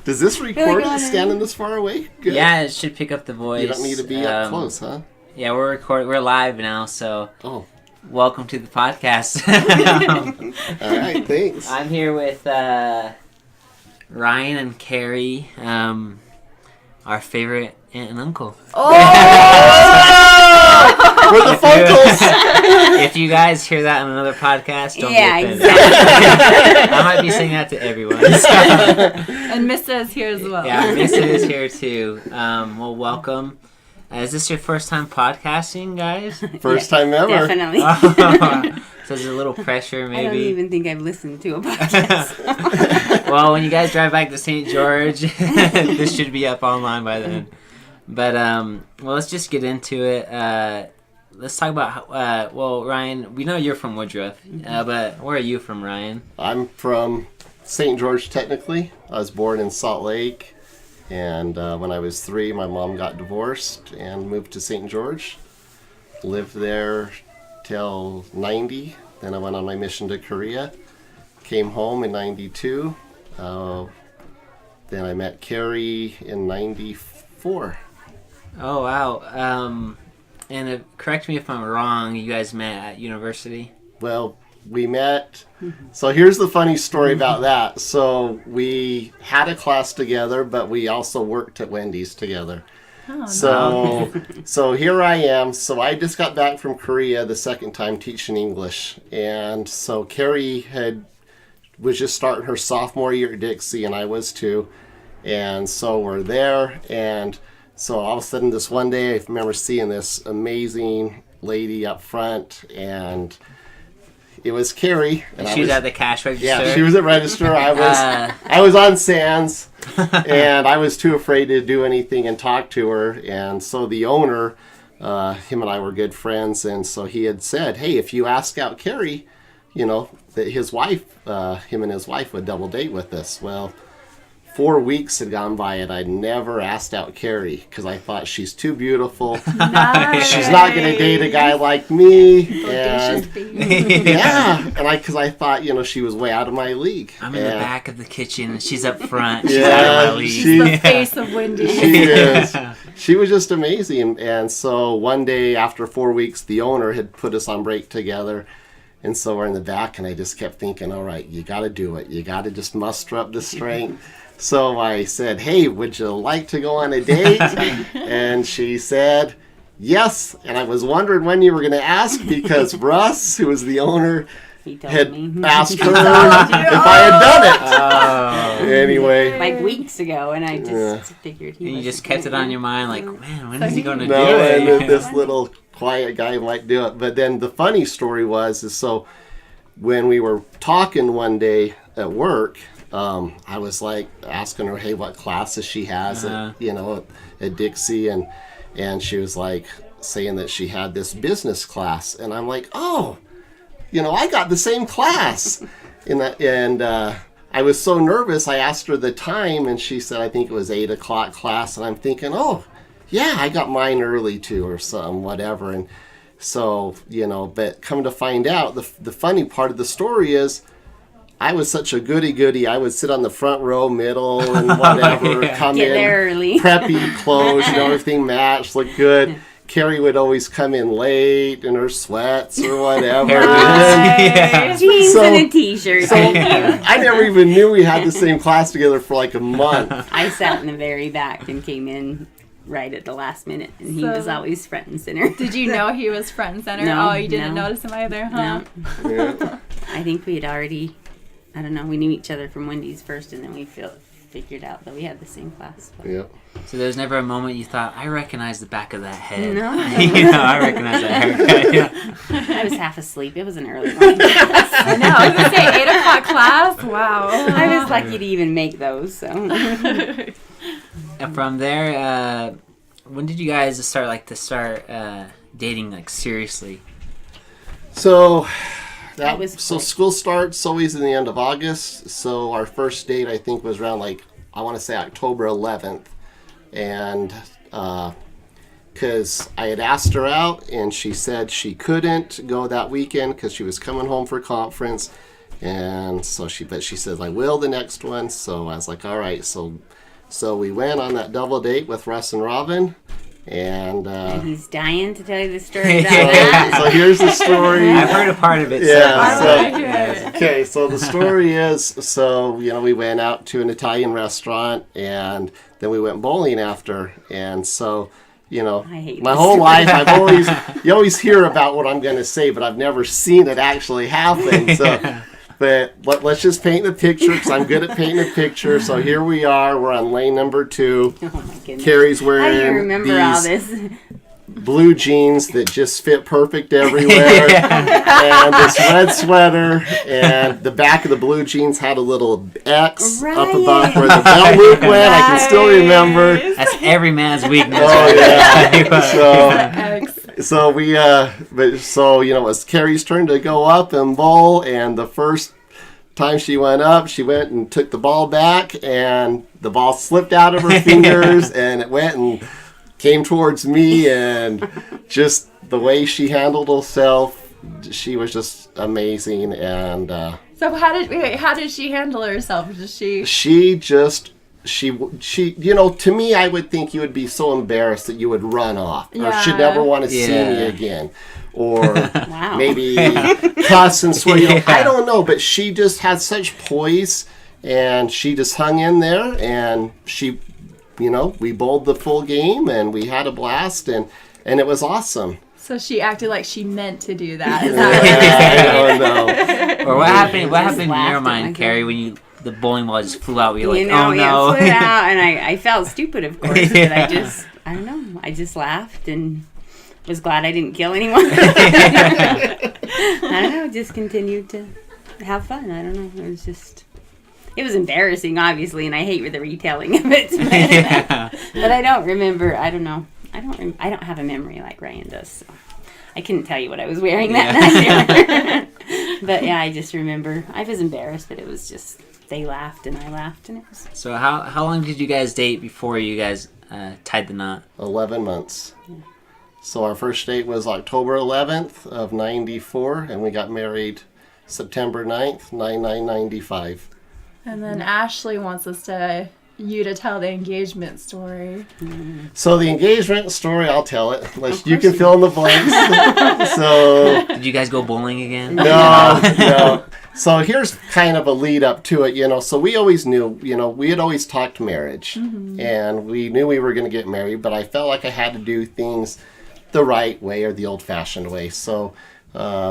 Does this record standing this far away? Good. Yeah, it should pick up the voice. You don't need to be up close, huh? Yeah, we're recording. We're live now, so welcome to the podcast. All right, thanks. I'm here with Ryan and Kari, our favorite aunt and uncle. We're the Funkles. If you guys hear that on another podcast, don't be offended. Exactly. I might be saying that to everyone. And Missa is here as well. Yeah, Missa is here too. Well, welcome. Is this your first time podcasting, guys? First time ever. Definitely. So there's a little pressure, maybe. I don't even think I've listened to a podcast. Well, when you guys drive back to St. George, this should be up online by then. But, well, let's just get into it. Let's talk about, well, Ryan, we know you're from Woodruff, but where are you from, Ryan? I'm from St. George, technically. I was born in Salt Lake, and when I was 3, my mom got divorced and moved to St. George. Lived there till 90. Then I went on my mission to Korea. Came home in 92. Then I met Kari in 94. Oh, wow. And correct me if I'm wrong, you guys met at university? Well, we met. So here's the funny story about that. So we had a class together, but we also worked at Wendy's together. Oh, So here I am. So I just got back from Korea the second time teaching English. And so Kari was just starting her sophomore year at Dixie, and I was too. And so we're there, and so all of a sudden this one day I remember seeing this amazing lady up front, and it was Kari. And she was at the cash register? Yeah, she was at register. I was on Sands, and I was too afraid to do anything and talk to her. And so the owner, him and I were good friends, and so he had said, hey, if you ask out Kari, that his wife, him and his wife would double date with us. Well, 4 weeks had gone by and I'd never asked out Kari because I thought she's too beautiful. Nice. She's not going to date a guy like me. And because I thought, she was way out of my league. I'm in the back of the kitchen and she's up front. She's Yeah, out of my league. She's the face of Wendy. She is. She was just amazing. And so one day after 4 weeks, the owner had put us on break together. And so we're in the back and I just kept thinking, all right, you got to do it. You got to just muster up the strength. So I said, hey, would you like to go on a date? And she said, yes. And I was wondering when you were going to ask because Russ, who was the owner, had asked her if I had done it. Anyway. Like weeks ago, and I just figured you just kept it on your mind like, man, when is he going to do No, it? and this little quiet guy might do it. But then the funny story is so when we were talking one day at work, I was like asking her, hey, what classes she has at Dixie, and she was like saying that she had this business class, and I'm like, oh, I got the same class, and I was so nervous. I asked her the time, and she said I think it was 8 o'clock class, and I'm thinking, oh, yeah, I got mine early too, or something, whatever, and so but come to find out, the funny part of the story is, I was such a goody-goody. I would sit on the front row, middle, and whatever. Come Get in, there early. preppy clothes, everything matched, looked good. Kari would always come in late in her sweats or whatever. Jeans and a t-shirt. So I never even knew we had the same class together for like a month. I sat in the very back and came in right at the last minute, and he was always front and center. Did you know he was front and center? No, you didn't notice him either, huh? No. Yeah. I think we had already, I don't know, we knew each other from Wendy's first, and then we figured out that we had the same class. Yep. So there's never a moment you thought, I recognize the back of that head. No. I recognize that haircut. Yeah. I was half asleep. It was an early one. I know. I was going to say 8 o'clock class. Wow. I was lucky to even make those. So. And from there, when did you guys start dating seriously? So So school starts always in the end of August. So our first date I think was around I want to say October 11th, and because I had asked her out and she said she couldn't go that weekend because she was coming home for conference. And so she says, I will the next one. So I was like, all right. So we went on that double date with Russ and Robin. And he's dying to tell you the story about so that. here's the story. I've heard a part of it. Yeah. Okay, so the story is, we went out to an Italian restaurant, and then we went bowling after. And so, I hate my this whole story. life, you always hear about what I'm going to say, but I've never seen it actually happen. So, but let's just paint the picture, because I'm good at painting a picture. So here we are. We're on lane number 2. Oh my goodness. Kari's How do you wearing remember all these this? blue jeans that just fit perfect everywhere, and this red sweater, and the back of the blue jeans had a little X up above where the belt loop went. I can still remember. That's every man's weakness. Oh yeah. X. So we it was Kari's turn to go up and bowl, and the first time she went up, she went and took the ball back, and the ball slipped out of her fingers, and it went and came towards me, and just the way she handled herself, she was just amazing. And So how did she handle herself? to me, I would think you would be so embarrassed that you would run off, or should never want to see me again, or maybe cuss and swear. I don't know, but she just had such poise, and she just hung in there, and she, we bowled the full game, and we had a blast, and it was awesome. So she acted like she meant to do that. I don't know. Or what happened in laughed your at mind, myself. Kari, when the bowling ball just flew out? Were you like, It oh no? flew out, and I felt stupid, of course, but I don't know. I just laughed and was glad I didn't kill anyone. I don't know, just continued to have fun. I don't know. It was embarrassing, obviously, and I hate the retelling of it. But I don't remember. I don't know. I don't have a memory like Ryan does. So I couldn't tell you what I was wearing that night. But yeah, I just remember I was embarrassed, but it was just they laughed and I laughed, and it was. So how long did you guys date before you guys tied the knot? 11 months. Yeah. So our first date was October 11th of 94, and we got married September 9th, 1995. And then Ashley wants you to tell the engagement story. So the engagement story, I'll tell it. You can fill in the blanks. So Did you guys go bowling again? no. So here's kind of a lead up to it, So we always knew, we had always talked marriage, and we knew we were going to get married, but I felt like I had to do things the right way, or the old-fashioned way. So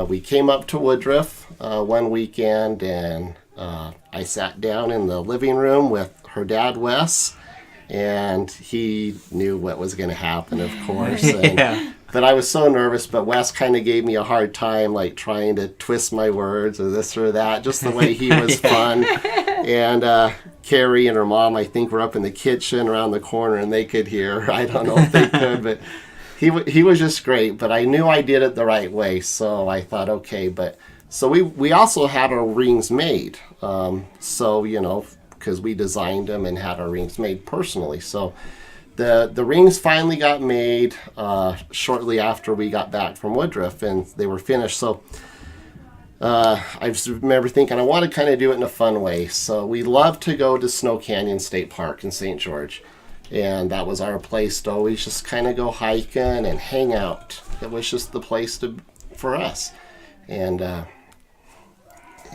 we came up to Woodruff one weekend, and I sat down in the living room with her dad, Wes, and he knew what was going to happen, of course. And, but I was so nervous, but Wes kind of gave me a hard time, like trying to twist my words or this or that, just the way he was fun. And Kari and her mom, I think, were up in the kitchen around the corner, and they could hear. I don't know if they could, but he was just great. But I knew I did it the right way, so I thought, okay. But so we also had our rings made. Because we designed them and had our rings made personally. So the rings finally got made shortly after we got back from Woodruff, and they were finished. So I just remember thinking I want to kind of do it in a fun way. So we loved to go to Snow Canyon State Park in St. George, and that was our place to always just kind of go hiking and hang out. It was just the place for us. And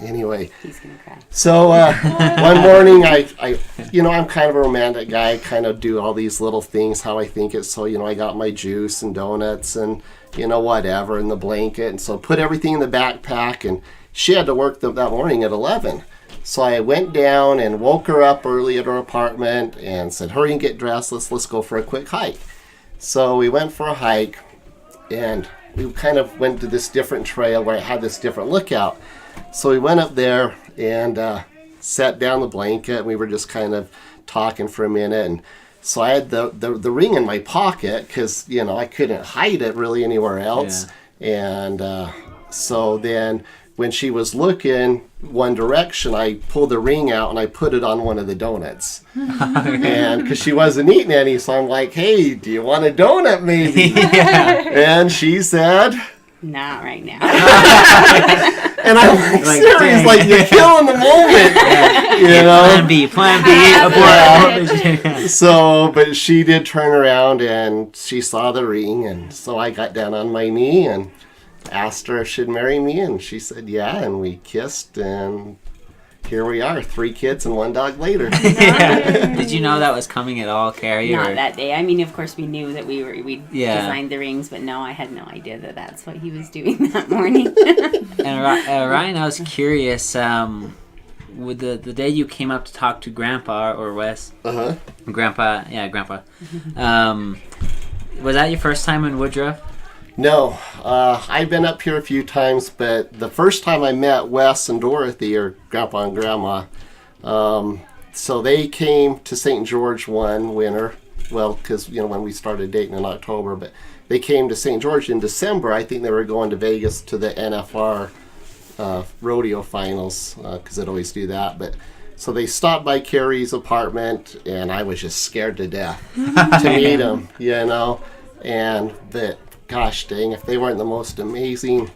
anyway, He's gonna cry. so one morning I'm kind of a romantic guy. I kind of do all these little things how I think it. So I got my juice and donuts and whatever in the blanket, and so put everything in the backpack. And she had to work that morning at 11, so I went down and woke her up early at her apartment and said, hurry and get dressed, let's go for a quick hike. So we went for a hike, and we kind of went to this different trail where it had this different lookout. So we went up there and sat down the blanket, and we were just kind of talking for a minute. And so I had the ring in my pocket because, I couldn't hide it really anywhere else. Yeah. And so then when she was looking one direction, I pulled the ring out and I put it on one of the donuts. And because she wasn't eating any, so I'm like, hey, do you want a donut maybe? And she said... Not right now. And I'm like, Like, serious, dang. like you're killing the moment, you know. Plan B, abort. So, but she did turn around and she saw the ring, and so I got down on my knee and asked her if she'd marry me, and she said yeah, and we kissed, and here we are, 3 kids and 1 dog later. Yeah. Did you know that was coming at all, Kari? Not or- that day. I mean, of course, we knew that we Yeah. designed the rings, but no, I had no idea that that's what he was doing that morning. And Ryan, I was curious. With the day you came up to talk to Grandpa or Wes, Grandpa, was that your first time in Woodruff? No, I've been up here a few times, but the first time I met Wes and Dorothy, or Grandpa and Grandma, so they came to St. George one winter, well, because, when we started dating in October, but they came to St. George in December. I think they were going to Vegas to the NFR rodeo finals, because they'd always do that, but so they stopped by Kari's apartment, and I was just scared to death to meet him, and that, gosh dang, if they weren't the most amazing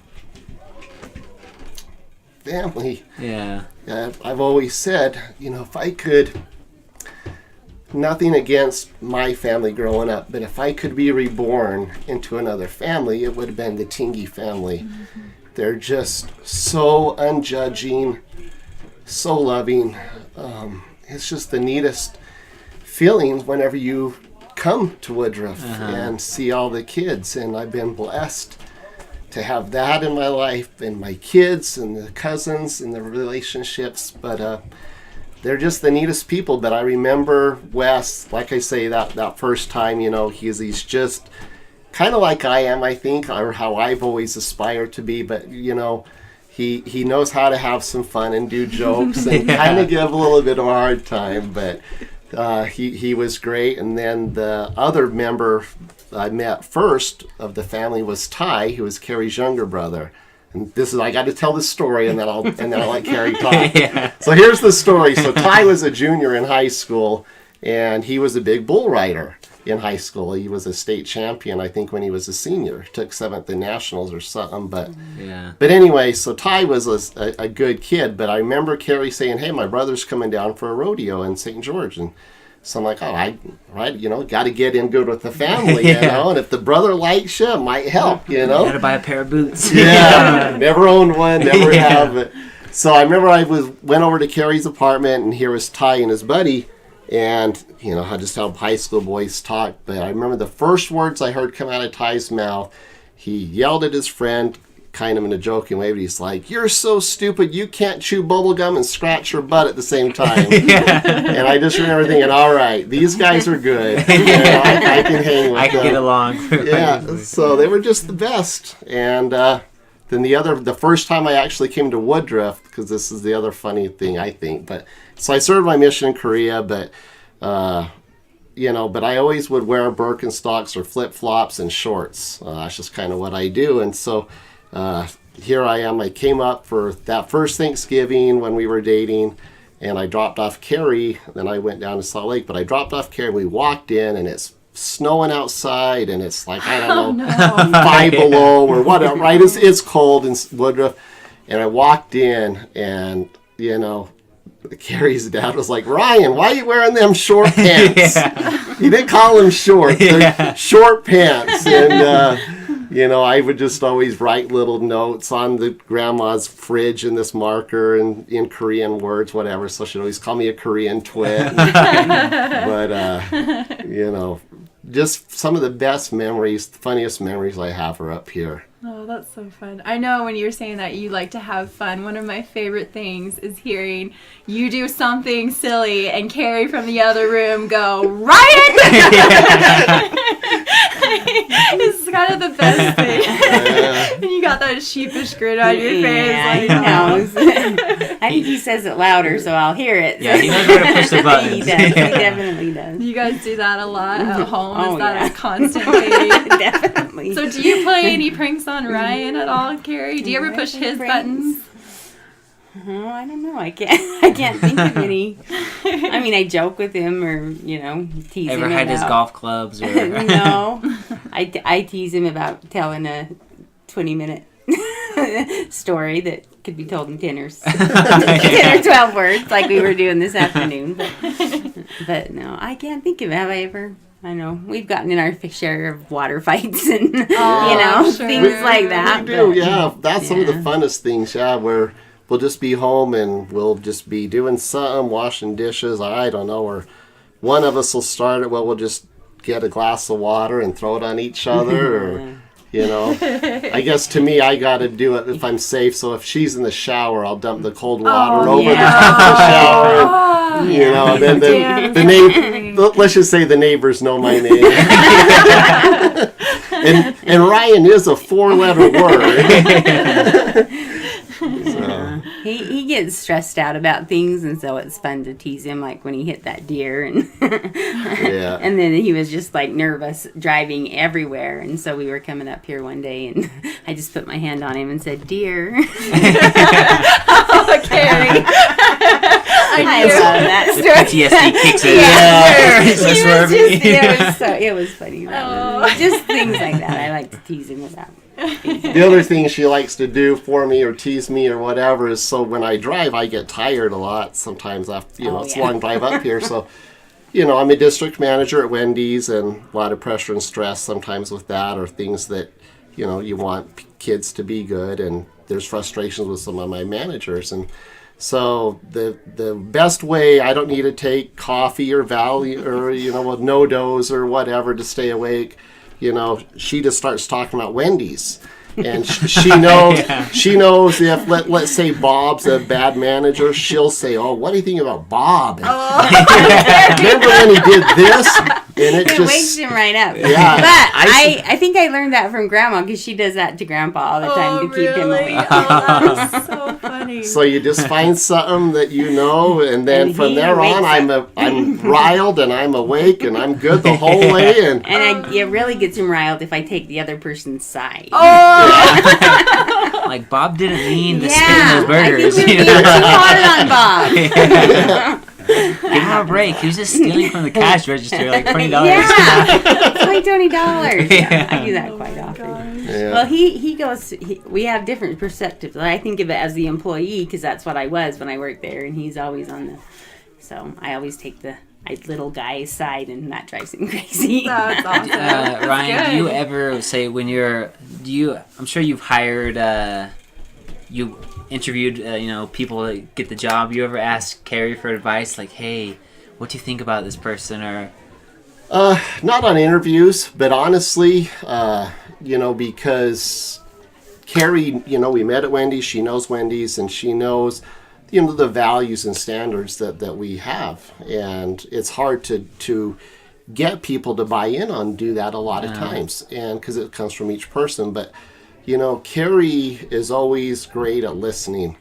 family. Yeah. I've always said, if I could, nothing against my family growing up, but if I could be reborn into another family, it would have been the Tingey family. Mm-hmm. They're just so unjudging, so loving. It's just the neatest feelings whenever you come to Woodruff and see all the kids, and I've been blessed to have that in my life, and my kids and the cousins and the relationships, but they're just the neatest people. But I remember Wes, like I say, that first time, he's just kind of like I am, I think, or how I've always aspired to be, but he knows how to have some fun and do jokes and kind of give a little bit of a hard time, but he was great. And then the other member I met first of the family was Ty, who was Kari's younger brother. And I got to tell this story, and then I'll let Kari talk. Yeah. So here's the story. So Ty was a junior in high school, and he was a big bull rider in high school. He was a state champion, I think, when he was a senior. Took 7th in nationals or something. But anyway, so Ty was a good kid. But I remember Kari saying, "Hey, my brother's coming down for a rodeo in St. George," and so I'm like, got to get in good with the family, and if the brother likes you, it might help, Got to buy a pair of boots. Never owned one, never have it. So I remember went over to Kari's apartment, and here was Ty and his buddy, and, how high school boys talk, but I remember the first words I heard come out of Ty's mouth, he yelled at his friend, kind of in a joking way, but he's like, "You're so stupid, you can't chew bubble gum and scratch your butt at the same time." And I just remember thinking, all right, these guys are good. I can hang with them. I can get along. So they were just the best. And then the first time I actually came to Woodruff, because this is the other funny thing, I think, but so I served my mission in Korea, but but I always would wear Birkenstocks or flip-flops and shorts. That's just kind of what I do. And so here I am. I came up for that first Thanksgiving when we were dating, and I dropped off Kari. Then I went down to Salt Lake, but I dropped off Kari. We walked in, and it's snowing outside, and it's like, I don't know, 5 below or whatever, right? It's cold in Woodruff. And I walked in, and, Kari's dad was like, "Ryan, why are you wearing them short pants?" He didn't call them short. They're short pants. And, I would just always write little notes on the grandma's fridge in this marker and in Korean words, whatever. So she'd always call me a Korean twit. But, just some of the best memories, the funniest memories I have are up here. Oh, that's so fun. I know when you're saying that you like to have fun, one of my favorite things is hearing you do something silly and Kari from the other room go, "Ryan!" It's kind of the best thing. And you got that sheepish grin on your face. Yeah, Like, he knows. I think he says it louder, so I'll hear it. Yeah, he knows where to push the buttons. He does. He definitely does. You guys do that a lot at home? Oh, Is that yeah. a constant way? Definitely. So do you play any pranks on Ryan at all, Kari? Do you ever push his Pranks? buttons? Oh, I don't know. I can't think of any. I mean, I joke with him or, tease him Ever had his about- golf clubs? Or... No. I tease him about telling a 20-minute story that could be told in 10 or 12 words like we were doing this afternoon. But no, I can't think of it. Have I ever? I know we've gotten in our share of water fights and sure. things like that. We do, but- yeah. That's some of the Yeah. funnest things, yeah, where we'll just be home and we'll just be doing something, washing dishes, I don't know, or one of us will start it, well, we'll just get a glass of water and throw it on each other, or, I guess to me, I got to do it if I'm safe, so if she's in the shower, I'll dump the cold water over the shower, and, then the neighbor, let's just say the neighbors know my name. and Ryan is a 4-letter word. So. He gets stressed out about things, and so it's fun to tease him, like when he hit that deer, and Yeah. and then he was just like nervous driving everywhere, and so we were coming up here one day, and I just put my hand on him and said, "Deer." Kari. I love that The story. PTSD kicks in. Yeah, It's so He was swervy. it was funny. That was just things like that. I like to tease him about. The other thing she likes to do for me or tease me or whatever is so when I drive, I get tired a lot sometimes after, it's a long drive up here. So, I'm a district manager at Wendy's and a lot of pressure and stress sometimes with that or things that, you want kids to be good, and there's frustrations with some of my managers. And so the best way, I don't need to take coffee or Valley or, with no dose or whatever to stay awake. She just starts talking about Wendy's, and she knows. She knows if let's say Bob's a bad manager, she'll say, "Oh, what do you think about Bob? Remember when he did this?" And It wakes him right up. Yeah. But I think I learned that from Grandma, because she does that to Grandpa all the time to keep him awake. That's so funny. So you just find something that and then And from he there on, wakes I'm riled and I'm awake and I'm good the whole way. And It really gets him riled if I take the other person's side. Like, Bob didn't mean to spin those burgers. I think we're being too hard on Bob. Give him a break. He was just stealing from the cash register, like $20. Yeah, it's like $20. Yeah, I do that quite often. yeah. Well, he goes. We have different perspectives. I think of it as the employee, because that's what I was when I worked there, and he's always on the. So I always take the little guy's side, and that drives him crazy. That's awesome. Ryan, do you good. ever say I'm sure you've hired, you interviewed, people that get the job. You ever ask Kari for advice, like, hey, what do you think about this person? Or Not on interviews, but honestly, because Kari, we met at Wendy's, she knows Wendy's, and she knows, the values and standards that we have. And it's hard to get people to buy in on do that a lot of times, and because it comes from each person. But, Kari is always great at listening.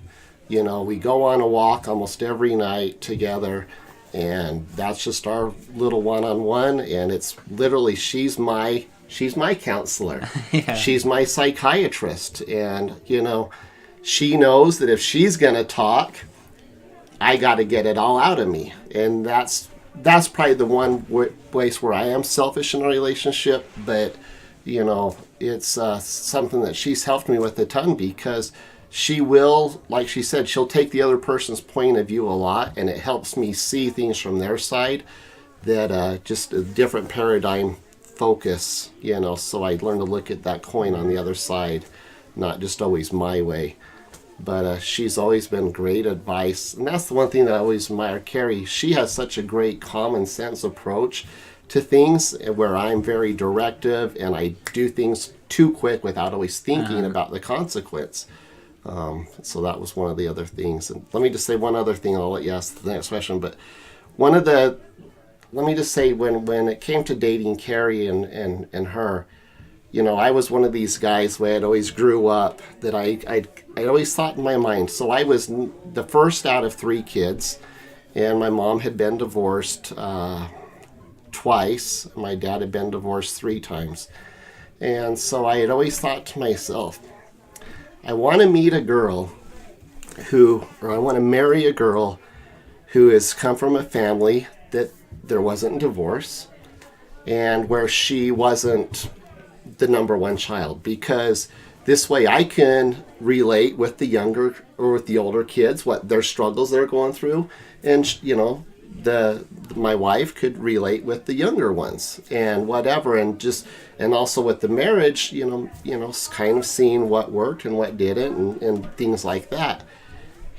We go on a walk almost every night together, and that's just our little one-on-one, and it's literally she's my counselor. Yeah. She's my psychiatrist, and she knows that if she's gonna talk, I got to get it all out of me. And that's probably the one place where I am selfish in a relationship, but it's something that she's helped me with a ton, because she will, like she said, she'll take the other person's point of view a lot, and it helps me see things from their side, that just a different paradigm focus, so I learn to look at that coin on the other side, not just always my way. But she's always been great advice, and that's the one thing that I always admire Kari. She has such a great common sense approach to things, where I'm very directive and I do things too quick without always thinking about the consequence. So that was one of the other things. And let me just say one other thing, I'll let you ask the next question. But let me just say, when it came to dating Kari and her, I was one of these guys where I'd always grew up that I always thought in my mind. So I was the first out of 3 kids, and my mom had been divorced twice. My dad had been divorced 3 times. And so I had always thought to myself, I want to meet a girl I want to marry a girl who has come from a family that there wasn't divorce, and where she wasn't the number one child, because this way I can relate with the younger or with the older kids, what their struggles they're going through. And, my wife could relate with the younger ones and whatever. And also with the marriage, kind of seeing what worked and what didn't and things like that.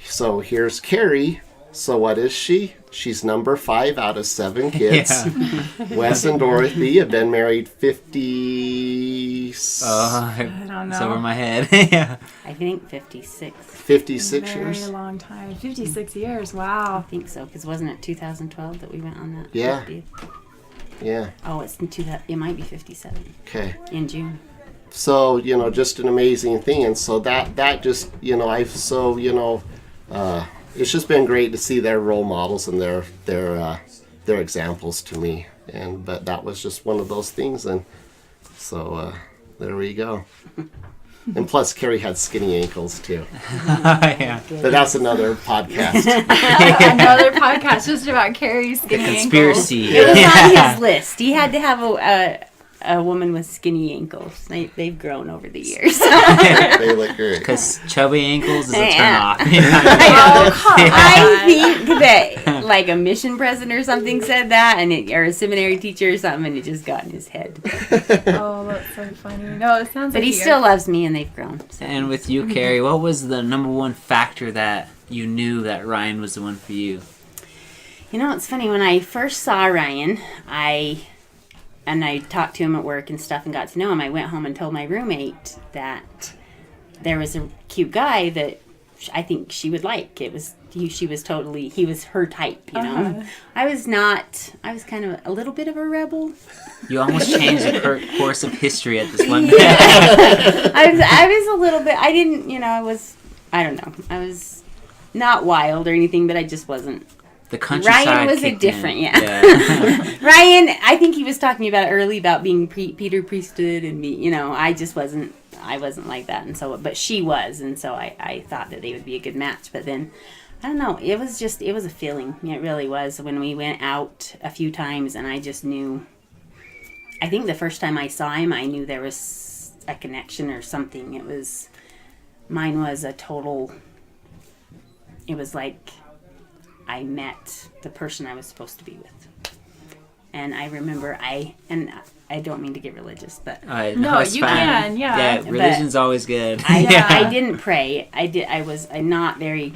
So here's Kari. So what is she? She's number 5 out of 7 kids. Yeah. Wes and Dorothy have been married 50... I don't know. It's over my head. Yeah. I think 56. 56 years? Very long time. 56 years. Wow. I think so, because wasn't it 2012 that we went on that? Yeah. 50th? Yeah. Oh, it might be 57. Okay. In June. So, just an amazing thing. And so that just, it's just been great to see their role models and their examples to me. But that was just one of those things. And so there we go. And plus, Kari had skinny ankles too. Yeah. But that's another podcast. Another podcast just about Kari's skinny Conspiracy. It was on his list. He had to have a woman with skinny ankles. They've grown over the years. They look great. Because chubby ankles is a turn off. I think that like a mission president or something said that, or a seminary teacher or something, and it just got in his head. Oh, that's so funny. No, it sounds But like he still loves me, and they've grown. So. And with you, Kari, what was the number one factor that you knew that Ryan was the one for you? It's funny. When I first saw Ryan, I talked to him at work and stuff and got to know him. I went home and told my roommate that there was a cute guy that I think she would like. He was her type, I was kind of a little bit of a rebel. You almost changed the course of history at this one. I was a little bit, I don't know. I was not wild or anything, but I just wasn't. The countryside Ryan was kicked different, in. yeah. Ryan, I think he was talking about it early about being Peter Priesthood and me. I just wasn't. I wasn't like that, and so. But she was, and so I thought that they would be a good match. But then, I don't know. It was a feeling. It really was when we went out a few times, and I just knew. I think the first time I saw him, I knew there was a connection or something. Mine was a total. It was like. I met the person I was supposed to be with. And I remember I don't mean to get religious, but no, you can, yeah. Yeah, religion's always good. I didn't pray. I was not very,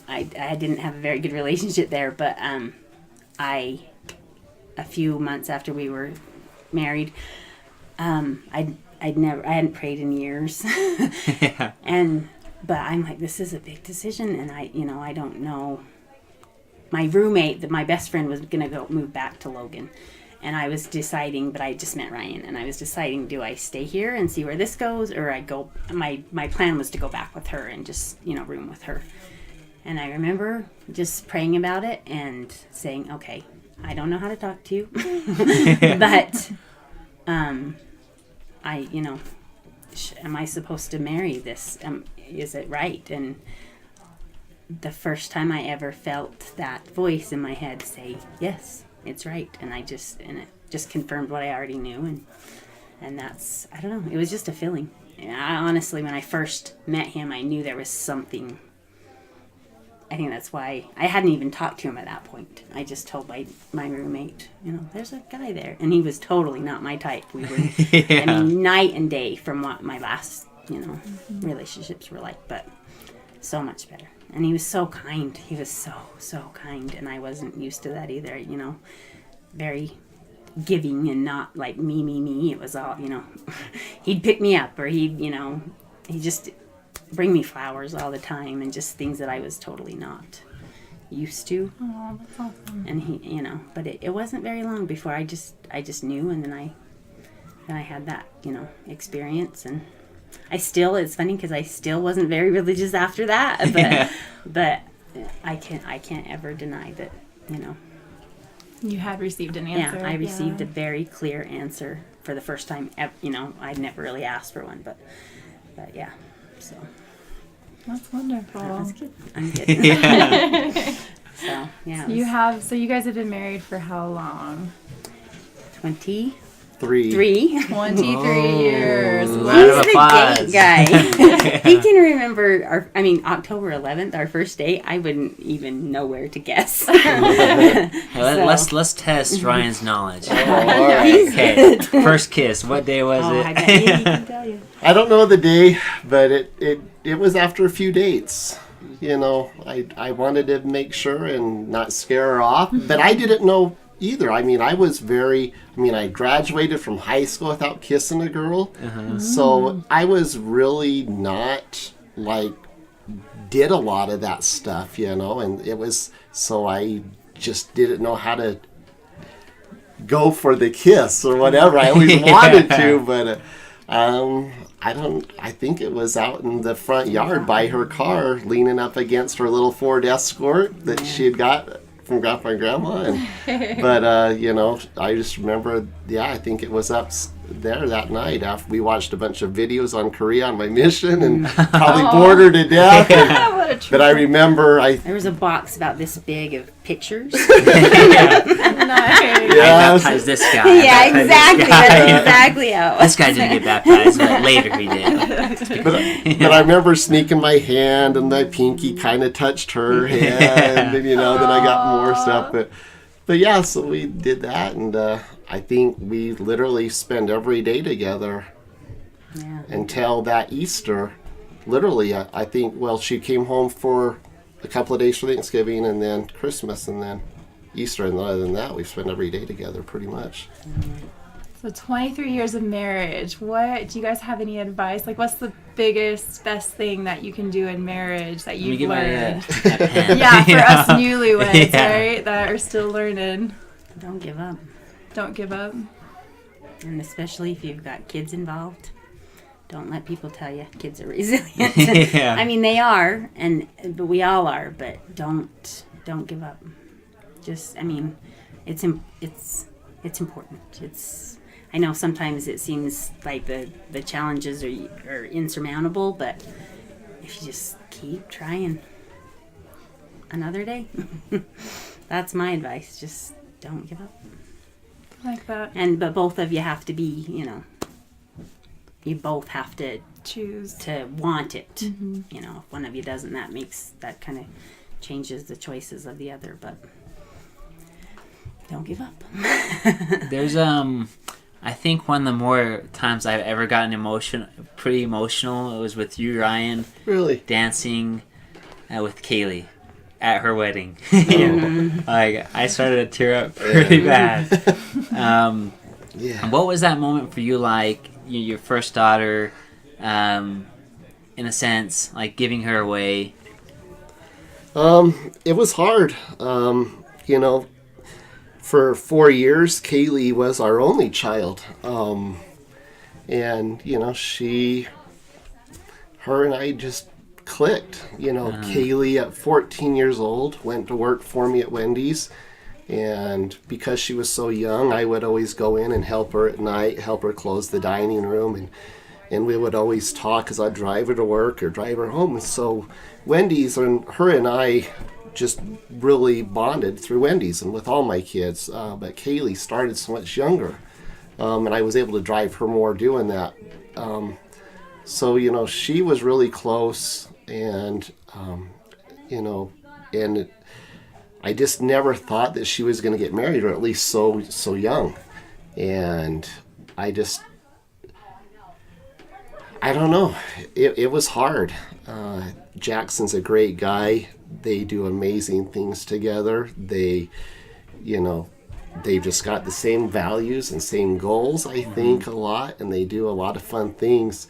I didn't have a very good relationship there, but a few months after we were married, I hadn't prayed in years. Yeah. But I'm like, this is a big decision, and I don't know. My roommate, my best friend, was going to move back to Logan. And I was deciding, but I just met Ryan. And I was deciding, do I stay here and see where this goes? Or I go, my plan was to go back with her and just, room with her. And I remember just praying about it and saying, okay, I don't know how to talk to you. But, am I supposed to marry this? Is it right? And the first time I ever felt that voice in my head say, yes, it's right. And it just confirmed what I already knew. And that's, I don't know, it was just a feeling. Honestly, when I first met him, I knew there was something. I think that's why I hadn't even talked to him at that point. I just told my roommate, there's a guy there. And he was totally not my type. We were, yeah. Night and day from what my last, relationships were like, but so much better. And he was so kind. He was so, so kind. And I wasn't used to that either, very giving and not like me. It was all, he'd pick me up or he'd just bring me flowers all the time and just things that I was totally not used to. Oh, that's awesome. And he, but it wasn't very long before I just knew. And then I had that, experience. And it's funny because I still wasn't very religious after that, but I can't ever deny that, You had received an answer. Yeah, I received a very clear answer for the first time. I'd never really asked for one, but yeah, so. That's wonderful. That's good. I'm good. Yeah. So, yeah. So you guys have been married for how long? 20 3. 23 years. Round He's of the applause. date guy. He can remember October 11th, our first date. I wouldn't even know where to guess. Hey, let's test Ryan's knowledge. Oh, all right. He's Okay, good. first kiss. What day was Oh, it? I bet he can tell you. I don't know the day, but it was after a few dates. You know, I wanted to make sure and not scare her off, but I didn't know either. I mean, I graduated from high school without kissing a girl. So I was really not did a lot of that stuff, you know, and so I just didn't know how to go for the kiss or whatever. I always wanted to, but I think it was out in the front yard by her car, leaning up against her little Ford Escort that she had got from Grandpa and Grandma. But you know, I just remember, I think it was up there that night after we watched a bunch of videos on Kari on my mission and probably bored her to death. What a treat. But I remember There was a box about this big of pictures. Nice. Baptize this guy. Yeah, Baptize this exactly. guy. That's exactly how it This was. guy didn't get baptized, but later he did. But I remember sneaking my hand and my pinky kind of touched her hand, and you know, then I got more stuff. But yeah, so we did that, and I think we literally spent every day together Yeah. until that Easter. Literally, I think. Well, she came home for a couple of days for Thanksgiving, and then Christmas, and then Easter, and other than that, we spent every day together, pretty much. So 23 years of marriage. What do you guys have any advice? Like, what's the biggest, best thing that you can do in marriage that Let me you've get my learned? pen. Yeah, for us newlyweds, Yeah. right? That are still learning. Don't give up. Don't give up. And especially if you've got kids involved, don't let people tell you kids are resilient. Yeah. I mean, they are, but we all are. But don't give up. Just, I mean, it's important. I know sometimes it seems like the challenges are insurmountable, but if you just keep trying, another day. That's my advice. Just don't give up. Like that. But both of you have to be, you know, you both have to Choose. to want it. You know, if one of you doesn't, that kind of changes the choices of the other. But don't give up. There's I think one of the more times I've ever gotten pretty emotional, it was with you, Ryan, Really? dancing with Kaylee at her wedding. Like, I started to tear up pretty bad. Yeah. What was that moment for you like? Your first daughter, in a sense, like giving her away. It was hard. You know, for 4 years, Kaylee was our only child. And, you know, her and I just clicked. You know, Kaylee at 14 years old went to work for me at Wendy's. And because she was so young, I would always go in and help her at night, help her close the dining room. And we would always talk as I'd drive her to work or drive her home. And so Wendy's, and her and I just really bonded through Wendy's and with all my kids. But Kaylee started so much younger. And I was able to drive her more doing that. So, you know, she was really close. And, you know, and I just never thought that she was going to get married, or at least so young. And I don't know. It was hard. Jackson's a great guy. They do amazing things together. They've just got the same values and same goals, I think, a lot, and they do a lot of fun things.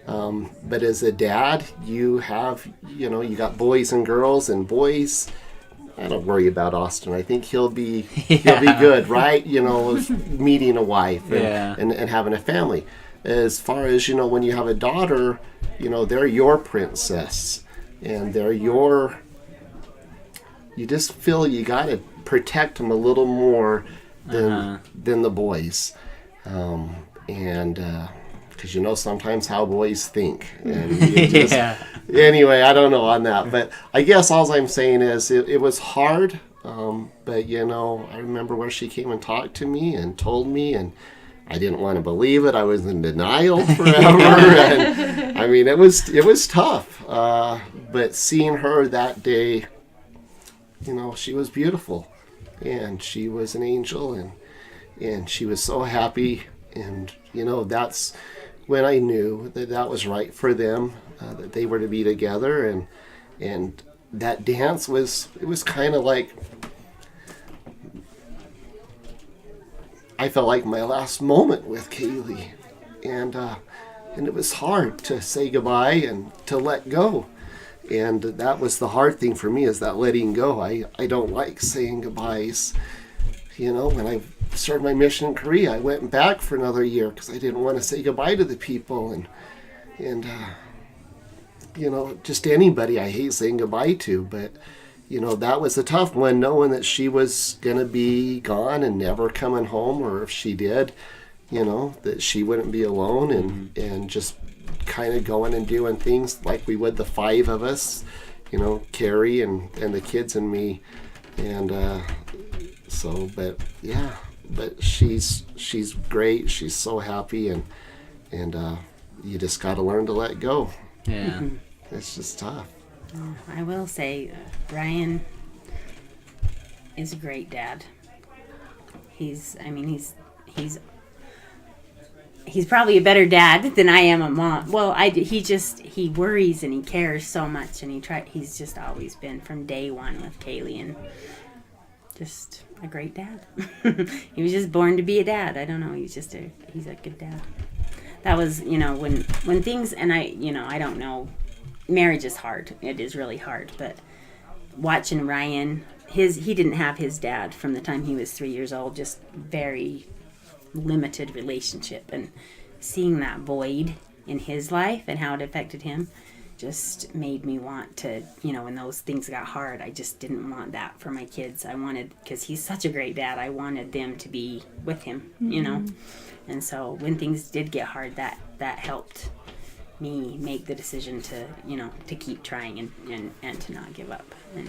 But as a dad, you got boys and girls, and boys, I don't worry about Austin. I think he'll be good, right? You know, meeting a wife and having a family. As far as, you know, when you have a daughter, you know, they're your princess, and you just feel you got to protect them a little more than the boys. Because you know sometimes how boys think. And you just, anyway, I don't know on that. But I guess all I'm saying is it was hard. But, you know, I remember where she came and talked to me and told me. And I didn't want to believe it. I was in denial forever. And I mean, it was tough. But seeing her that day, you know, she was beautiful, and she was an angel, and she was so happy. And, you know, that's when I knew that was right for them, that they were to be together. And that dance was kind of like, I felt like my last moment with Kaylee. And it was hard to say goodbye and to let go. And that was the hard thing for me, is that letting go. I don't like saying goodbyes. You know, when I started my mission in Korea, I went back for another year because I didn't want to say goodbye to the people. And you know, just anybody I hate saying goodbye to. But, you know, that was a tough one, knowing that she was going to be gone and never coming home, or if she did, you know, that she wouldn't be alone, and just kind of going and doing things like we would, the 5 of us, you know, Kari and the kids and me. And but yeah, but she's great. She's so happy, and you just got to learn to let go. Yeah. It's just tough. I will say, Ryan is a great dad. He's probably a better dad than I am a mom. Well, he worries and he cares so much, and he's just always been from day one with Kaylee, and just a great dad. He was just born to be a dad. I don't know. He's a good dad. That was, you know, when things, and I don't know, marriage is hard. It is really hard. But watching Ryan, he didn't have his dad from the time he was 3 years old, just very limited relationship. And seeing that void in his life and how it affected him just made me want to, you know, when those things got hard, I just didn't want that for my kids. Because he's such a great dad, I wanted them to be with him, you know. And so when things did get hard, that helped me make the decision to, you know, to keep trying and to not give up. And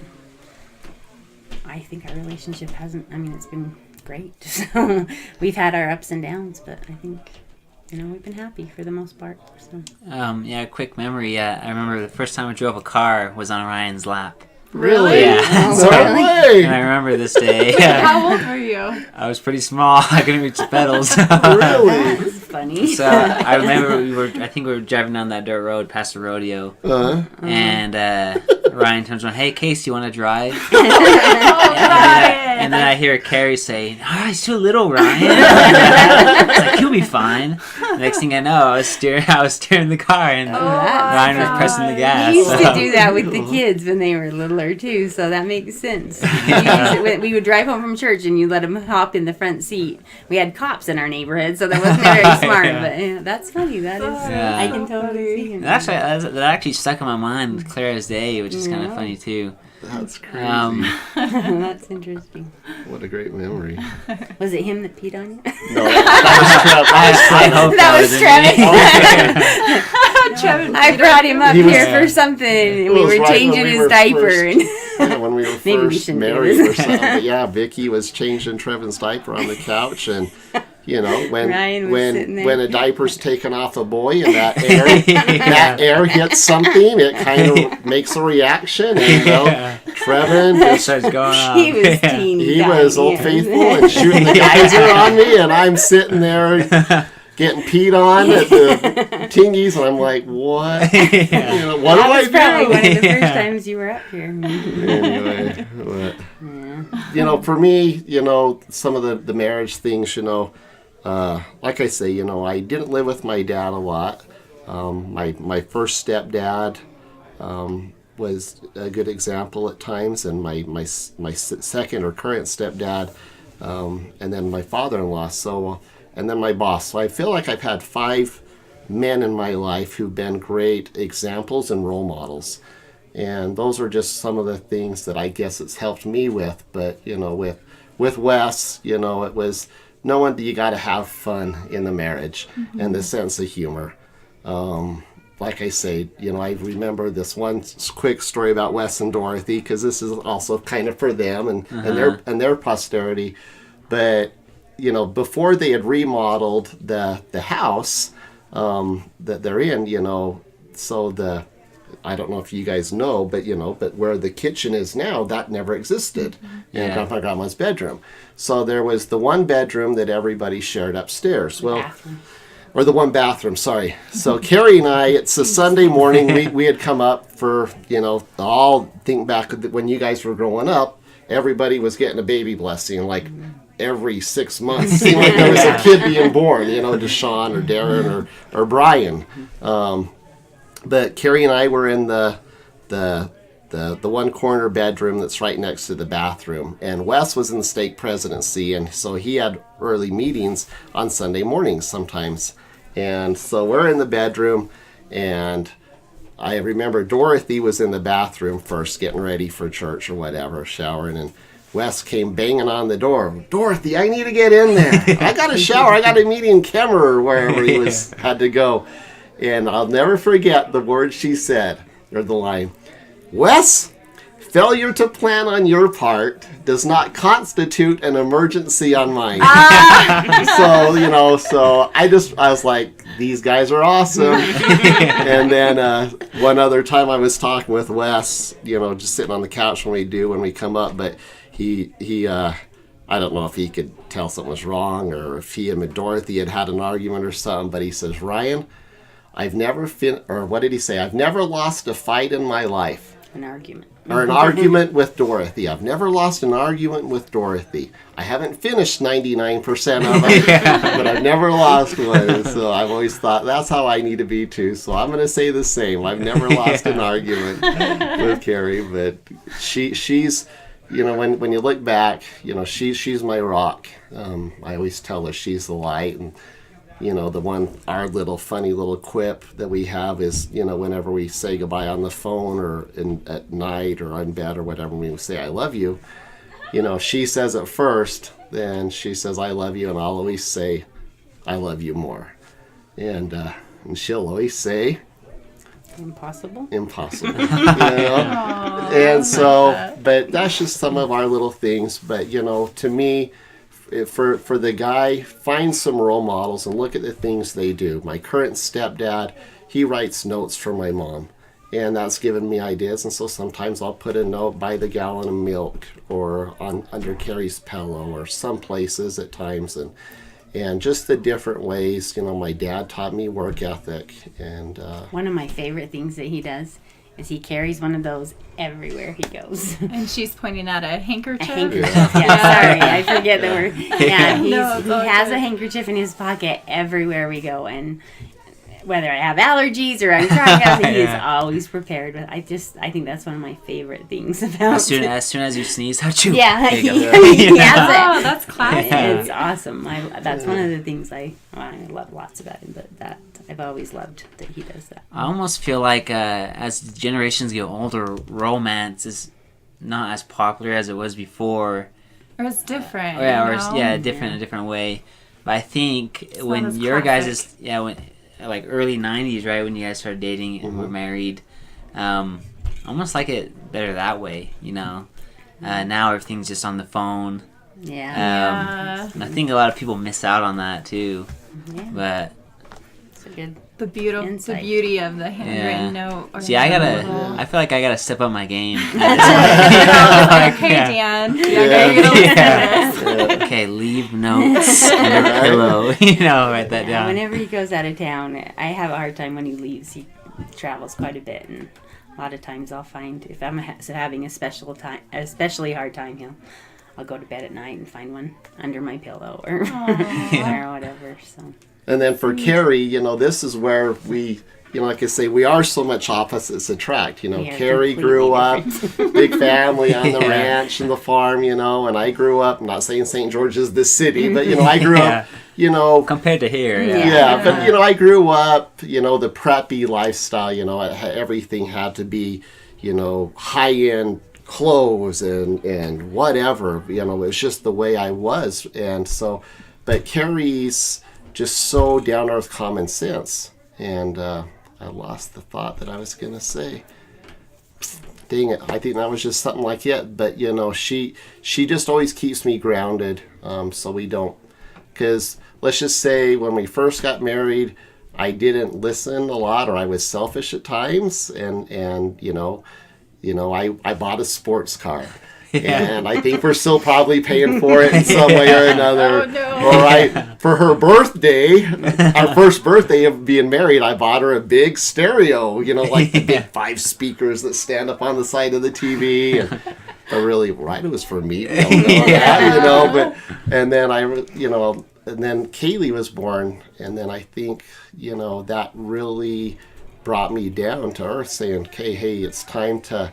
I think our relationship it's been great. So we've had our ups and downs, but I think, you know, we've been happy for the most part. So. Yeah, quick memory. I remember the first time I drove a car was on Ryan's lap. Really? Yeah. No way! And I remember this day. How old were you? I was pretty small. I couldn't reach the pedals. Really? That's funny. So I remember I think we were driving down that dirt road past the rodeo, and Ryan turns around, "Hey, Kacey, you want to drive?" And then I hear Kari say, "Oh, he's too little, Ryan." I was like, "He'll be fine." Next thing I know, I was steering the car, and Ryan was pressing the gas. We used to do that with the kids when they were littler too, so that makes sense. We would drive home from church, and you let them hop in the front seat. We had cops in our neighborhood, so that wasn't very smart. But yeah, that's funny. That is, I can totally see him. That actually stuck in my mind clear as day, which is kind of funny too. That's crazy. That's interesting. What a great memory. Was it him that peed on you? No, that I hope That was wasn't me. Travis. I brought him up here for something. We were changing his diaper. When we were first married or something. But yeah, Vicky was changing Trevin's diaper on the couch, and you know, when a diaper's taken off a boy and that air hits something, it kind of makes a reaction. And you know, Trevin just starts going off. He was teeny. He was Old Faithful and shooting the geyser on me, and I'm sitting there getting peed on at the tingies, and I'm like, what? You know, what do I do? That was probably one of the first times you were up here. Anyway, you know, for me, you know, some of the marriage things, you know, like I say, you know, I didn't live with my dad a lot. My first stepdad was a good example at times, and my second or current stepdad, and then my father-in-law. So. And then my boss. So I feel like I've had 5 men in my life who've been great examples and role models. And those are just some of the things that I guess it's helped me with. But, you know, with Wes, you know, it was knowing that you got to have fun in the marriage and the sense of humor. Like I say, you know, I remember this one quick story about Wes and Dorothy, because this is also kind of for them and their posterity. But before they had remodeled the house that they're in, so I don't know if you guys know, but where the kitchen is now, that never existed in Grandpa and Grandma's bedroom. So there was the one bedroom that everybody shared upstairs. Or the one bathroom, sorry. So Kari and I, it's a Sunday morning, we had come up for, all think back when you guys were growing up, everybody was getting a baby blessing, like every 6 months. It seemed like there was a kid being born, Deshaun or Darren or Brian. But Kari and I were in the one corner bedroom that's right next to the bathroom. And Wes was in the stake presidency, and so he had early meetings on Sunday mornings sometimes. And so we're in the bedroom, and I remember Dorothy was in the bathroom first, getting ready for church or whatever, showering, and Wes came banging on the door. Dorothy, I need to get in there. I got a shower. I got a meeting in Kemmer or wherever he had to go. And I'll never forget the words she said, or the line, Wes, failure to plan on your part does not constitute an emergency on mine. So I was like, these guys are awesome. And then one other time I was talking with Wes, just sitting on the couch when we come up, but he I don't know if he could tell something was wrong or if he and Dorothy had an argument or something, but he says, Ryan, I've never what did he say? I've never lost a fight in my life. An argument. Or an argument with Dorothy. I've never lost an argument with Dorothy. I haven't finished 99% of it, but I've never lost one. So I've always thought that's how I need to be too. So I'm going to say the same. I've never lost an argument with Kari, but she's, when you look back, she's my rock. I always tell her she's the light, and our little funny little quip that we have is, whenever we say goodbye on the phone or at night or on bed or whatever, we say, I love you. She says it first, then she says, I love you. And I'll always say, I love you more. And she'll always say, Impossible. And so, but that's just some of our little things. But, to me, for the guy, find some role models and look at the things they do. My current stepdad, he writes notes for my mom, and that's given me ideas. And so sometimes I'll put a note by the gallon of milk or under Kari's pillow or some places at times, and just the different ways. My dad taught me work ethic, and one of my favorite things that he does is he carries one of those everywhere he goes. And she's pointing at a handkerchief. Yeah, sorry, I forget the word. Yeah, he has good. a handkerchief in his pocket everywhere we go, and whether I have allergies or I'm trying out, he is always prepared. But I think that's one of my favorite things about As soon as you sneeze, he yeah, he go. has it. Oh, that's classic. It's awesome. That's one of the things I love lots about him, but that I've always loved that he does that. I almost feel like as generations get older, romance is not as popular as it was before. Or it's different. A different way. But I think it's when your guys' like early 90s, right, when you guys started dating and were married, almost like it better that way, Now everything's just on the phone. Yeah. I think a lot of people miss out on that too. Yeah. but It's a good The beauty of the handwritten note. Or See, I feel like I gotta step up my game. Okay, Dan. Okay, leave notes on your pillow. Write that down. Whenever he goes out of town, I have a hard time when he leaves. He travels quite a bit, and a lot of times I'll find if I'm having especially hard time, I'll go to bed at night and find one under my pillow or or whatever. So. And then for Kari, this is where we, like I say, we are so much opposites attract. Kari grew up, big family on the ranch and the farm, and I grew up, I'm not saying St. George is the city, but, I grew up, compared to here. But, I grew up, the preppy lifestyle, everything had to be, high-end clothes and whatever, it was just the way I was. And so, but Kari's just so down-earth common sense. And I lost the thought that I was going to say. Dang it. I think that was just something like it. But, she just always keeps me grounded, so we don't because let's just say when we first got married, I didn't listen a lot, or I was selfish at times, and I bought a sports car. And I think we're still probably paying for it in some way or another. Oh, no. Or for her birthday, our first birthday of being married, I bought her a big stereo, like the big 5 speakers that stand up on the side of the TV. But really, it was for me. But and then and then Kaylee was born, and then I think, that really brought me down to earth, saying, okay, hey, it's time to,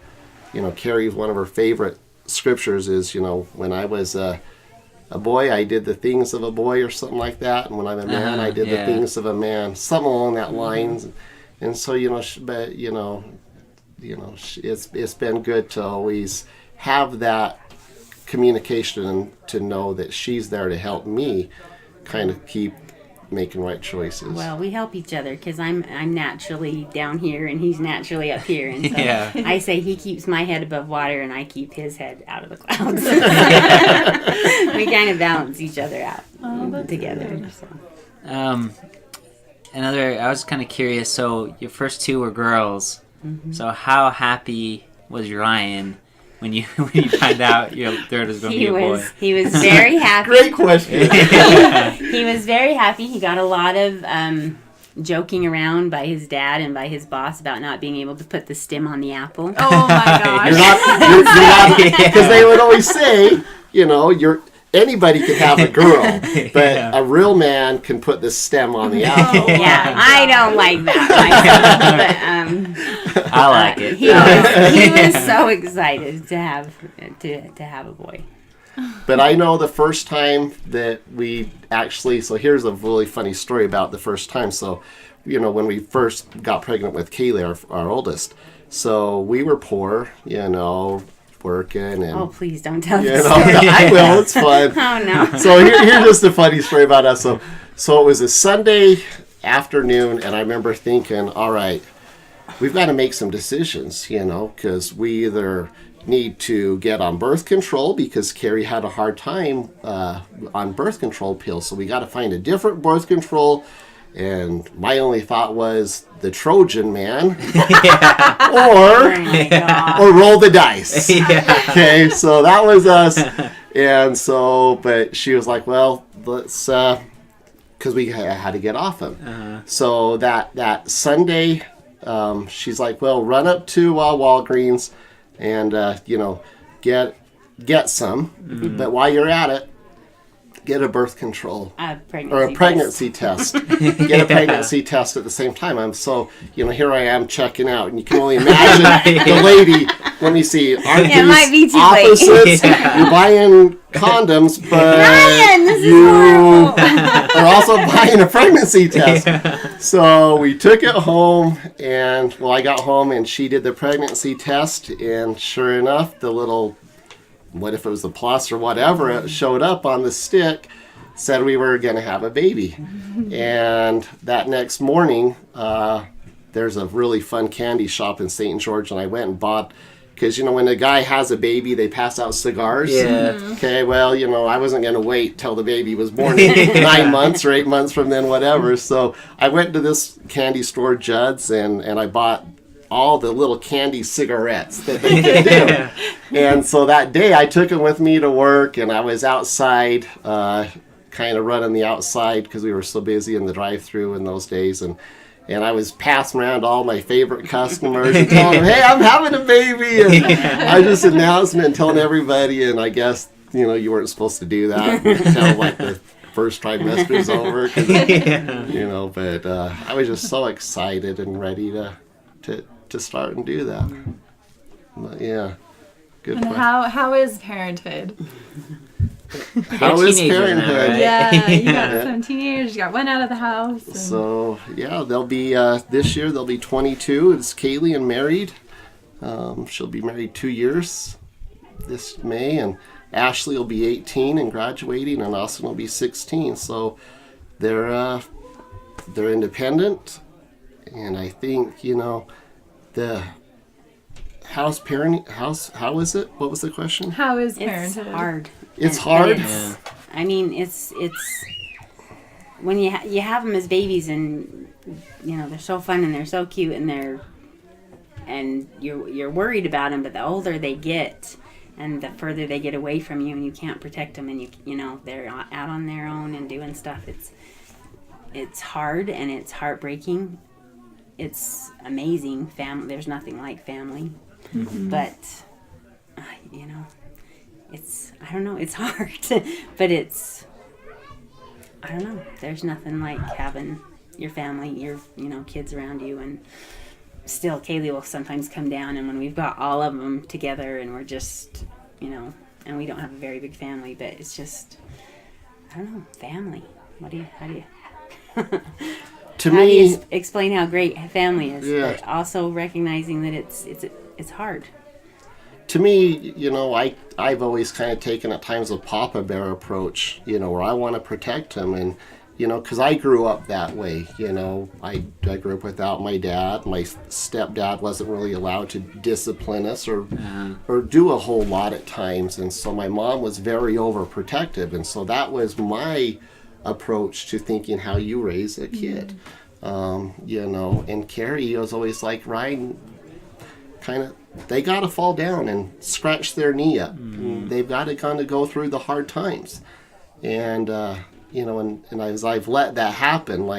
Kari, one of her favorite scriptures is, when I was a boy, I did the things of a boy, or something like that, and when I'm a man, I did the things of a man, something along that lines. And so, it's been good to always have that communication, to know that she's there to help me kind of keep making right choices. Well, we help each other, because I'm naturally down here and he's naturally up here, and so I say he keeps my head above water and I keep his head out of the clouds. We kind of balance each other out together. So. I was kind of curious. So your first 2 were girls. Mm-hmm. So how happy was Ryan when you find out your third was going to be a boy? He was very happy. Great question. He was very happy. He got a lot of joking around by his dad and by his boss about not being able to put the stem on the apple. Oh my gosh. You're not, because they would always say, anybody can have a girl, but a real man can put the stem on the apple. Yeah, I don't like that myself, but I like it. He was so excited to have a boy. But I know the first time that we actually, so here's a really funny story about the first time. So, when we first got pregnant with Kaylee, our oldest, so we were poor, working, and oh, please don't tell this story. I will, it's fun. Oh no. So here's just a funny story about us. So it was a Sunday afternoon, and I remember thinking, all right, we've got to make some decisions, because we either need to get on birth control, because Kari had a hard time on birth control pills, so we got to find a different birth control. And my only thought was the Trojan man, or roll the dice. Okay, so that was us. And so, but she was like, well, let's, because we had to get off him. So that Sunday, she's like, well, run up to Walgreens and, get some. Mm-hmm. But while you're at it, get a birth control or a pregnancy test. Get a pregnancy test at the same time. I'm so, here I am checking out, and you can only imagine the lady. Let me see. Aren't these opposites? You're buying condoms, but Ryan, this you is are also buying a pregnancy test. So we took it home, and I got home, and she did the pregnancy test, and sure enough, the little, what if it was the plus or whatever, it showed up on the stick, said we were going to have a baby. And that next morning, there's a really fun candy shop in St. George, and I went and bought, because, when a guy has a baby, they pass out cigars. Yeah. Okay, well, I wasn't going to wait till the baby was born 9 months or 8 months from then, whatever. So I went to this candy store, Judd's, and I bought all the little candy cigarettes that they could do. And so that day I took them with me to work, and I was outside, kind of running the outside because we were so busy in the drive-thru in those days. And I was passing around all my favorite customers and telling them, hey, I'm having a baby. And I just announcing it and telling everybody, and I guess, you weren't supposed to do that until the first trimester's over. But I was just so excited and ready to start and do that. But yeah, good. And how is parenthood? How is parenthood? Now, right? Yeah, you got some teenagers. You got one out of the house. And... So yeah, they'll be this year. They'll be 22. It's Kaylee and married. She'll be married 2 years this May, and Ashley will be 18 and graduating, and Austin will be 16. So they're independent, and I think the how is it? What was the question? How is parenthood? It's hard. It's hard. I mean, it's when you have them as babies, and they're so fun and they're so cute, and you're worried about them, but the older they get and the further they get away from you and you can't protect them, and they're out on their own and doing stuff, it's hard and it's heartbreaking. It's amazing. Family, there's nothing like family. But it's, I don't know, it's hard. But it's, I don't know, there's nothing like having your family, your kids around you. And still, Kaylee will sometimes come down, and when we've got all of them together and we're just, and we don't have a very big family, but it's just, I don't know, family. How do you To how me, do you explain how great family is, Yeah. but also recognizing that it's hard. to me, I've always kind of taken at times a Papa Bear approach, where I want to protect him, and because I grew up that way. I grew up without my dad. My stepdad wasn't really allowed to discipline us or do a whole lot at times, and so my mom was very overprotective, and so that was my approach to thinking how you raise a kid. And Kari was always like, Ryan, kind of, they got to fall down and scratch their knee up. They've got to kind of go through the hard times. And, and as I've let that happen,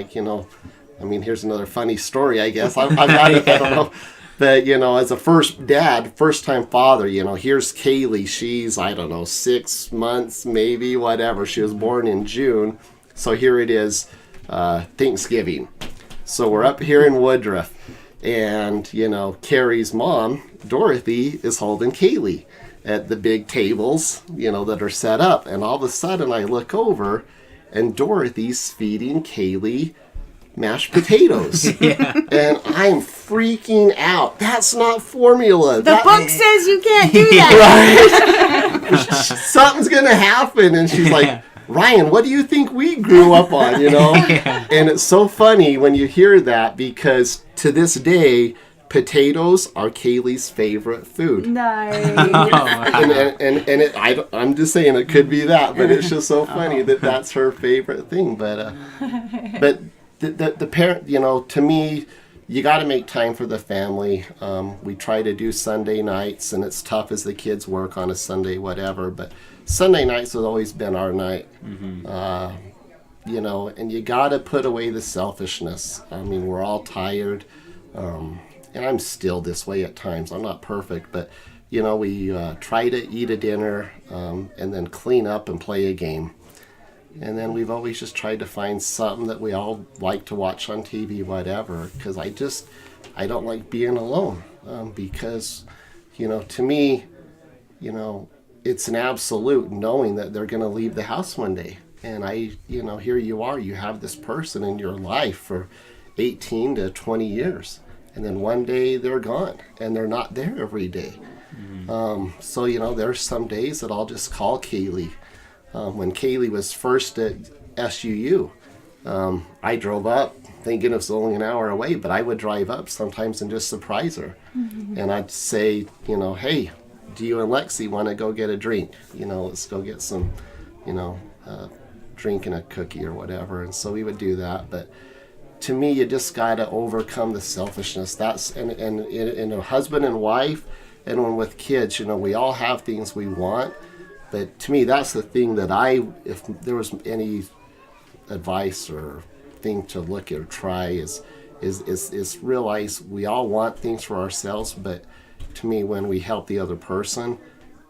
here's another funny story, I guess. I've got it, I don't know. But, as a first-time father, here's Kaylee. She's, 6 months, maybe, whatever. She was born in June. So here it is, Thanksgiving. So we're up here in Woodruff. And, Carrie's mom, Dorothy, is holding Kaylee at the big tables, that are set up. And all of a sudden I look over, and Dorothy's feeding Kaylee mashed potatoes. And I'm freaking out. That's not formula. The book says you can't do that. Right? Something's going to happen. And she's like, Ryan, what do you think we grew up on, And it's so funny when you hear that, because to this day, potatoes are Kaylee's favorite food. Nice. I'm just saying it could be that, but it's just so funny that that's her favorite thing. But the parent, to me, you got to make time for the family. We try to do Sunday nights, and it's tough as the kids work on a Sunday, whatever. But Sunday nights has always been our night. And you got to put away the selfishness. We're all tired. And I'm still this way at times. I'm not perfect, but, we try to eat a dinner and then clean up and play a game. And then we've always just tried to find something that we all like to watch on TV, whatever, because I don't like being alone. Because, to me, it's an absolute knowing that they're going to leave the house one day. And here you are, you have this person in your life for 18 to 20 years. And then one day they're gone, and they're not there every day. So, there's some days that I'll just call Kaylee. When Kaylee was first at SUU, I drove up thinking it was only an hour away, but I would drive up sometimes and just surprise her. And I'd say, hey, do you and Lexi want to go get a drink? Let's go get some, drink and a cookie or whatever. And so we would do that. But to me, you just got to overcome the selfishness. That's and a husband and wife, and when with kids, we all have things we want. But to me, that's the thing that if there was any advice or thing to look at or try is realize we all want things for ourselves. But to me, when we help the other person,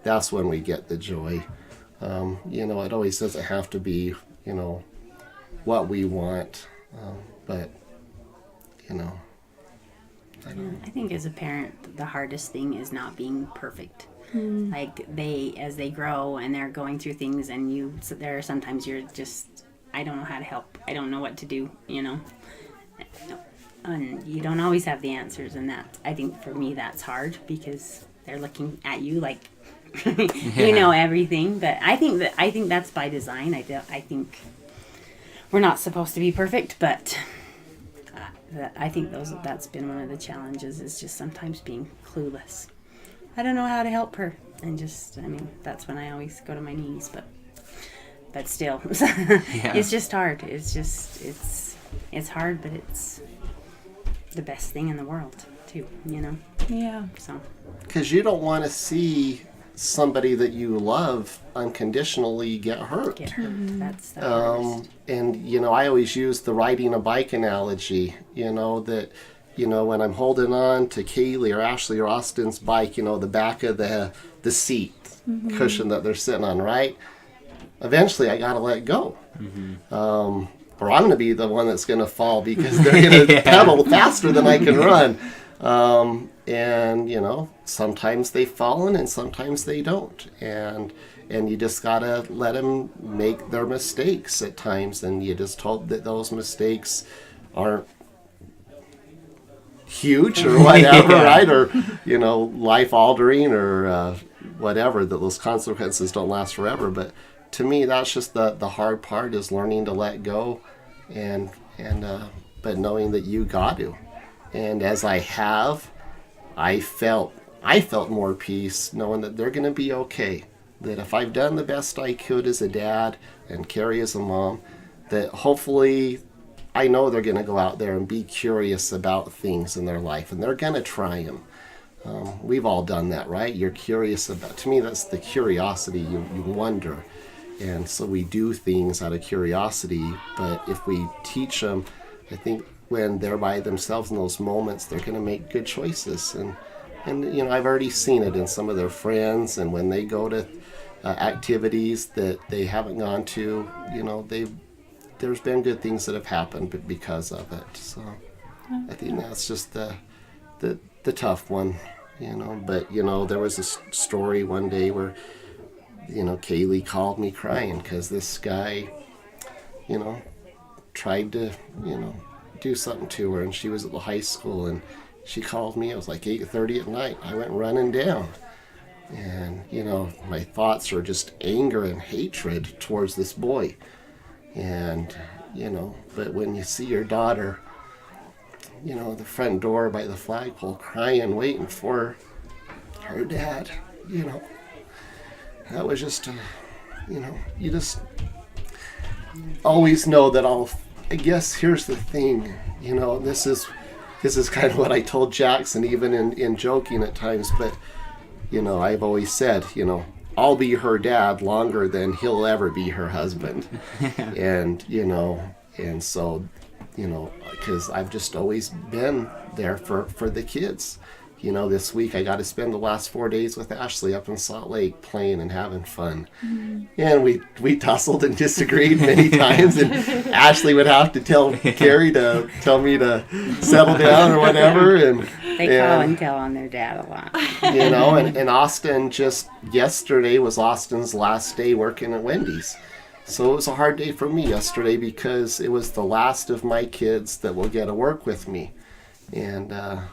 that's when we get the joy. It always doesn't have to be, what we want. But, I think as a parent, the hardest thing is not being perfect. Like as they grow and they're going through things, and there are sometimes you're just, I don't know how to help. I don't know what to do, and you don't always have the answers. And that, I think for me, that's hard because they're looking at you like, you know everything. But I think that's by design. I think we're not supposed to be perfect, but I think that's been one of the challenges, is just sometimes being clueless. I don't know how to help her, and that's when I always go to my knees. But but still, Yeah. it's just hard. It's just it's hard, but it's the best thing in the world too. Yeah. So Because you don't want to see somebody that you love unconditionally get hurt. get hurt. That's the hardest. And I always use the riding a bike analogy. That when I'm holding on to Kaylee or Ashley or Austin's bike, the back of the seat cushion that they're sitting on, right? Eventually, I gotta let go, or I'm gonna be the one that's gonna fall because they're gonna pedal faster than I can run. And sometimes they've fallen and sometimes they don't, and you just gotta let them make their mistakes at times, and you just hope that those mistakes aren't huge or whatever, right? Or life altering or whatever, that those consequences don't last forever. But to me, that's just the hard part, is learning to let go, and but knowing that you got to. And as I have, I felt more peace knowing that they're going to be okay. That if I've done the best I could as a dad and Kari as a mom, that hopefully I know they're going to go out there and be curious about things in their life, and they're going to try them. We've all done that, right? You're curious about. To me, that's the curiosity. You wonder. And so we do things out of curiosity. But if we teach them, I think when they're by themselves in those moments, they're going to make good choices. And I've already seen it in some of their friends, and when they go to activities that they haven't gone to, there's been good things that have happened because of it. So I think that's just the tough one, But there was a story one day where Kaylee called me crying because this guy tried to do something to her, and she was at the high school, and she called me. It was like 8:30 at night. I went running down, and my thoughts are just anger and hatred towards this boy. And but when you see your daughter the front door by the flagpole crying, waiting for her dad, that was just you just always know that I guess here's the thing, this is kind of what I told Jackson, even in joking at times, but I've always said, I'll be her dad longer than he'll ever be her husband. And and so because I've just always been there for the kids. This week I got to spend the last 4 days with Ashley up in Salt Lake playing and having fun. And we tussled and disagreed many times, and Ashley would have to tell Kari to tell me to settle down or whatever. And they call and tell on their dad a lot. And Austin, just yesterday was Austin's last day working at Wendy's. So it was a hard day for me yesterday because it was the last of my kids that will get to work with me. And I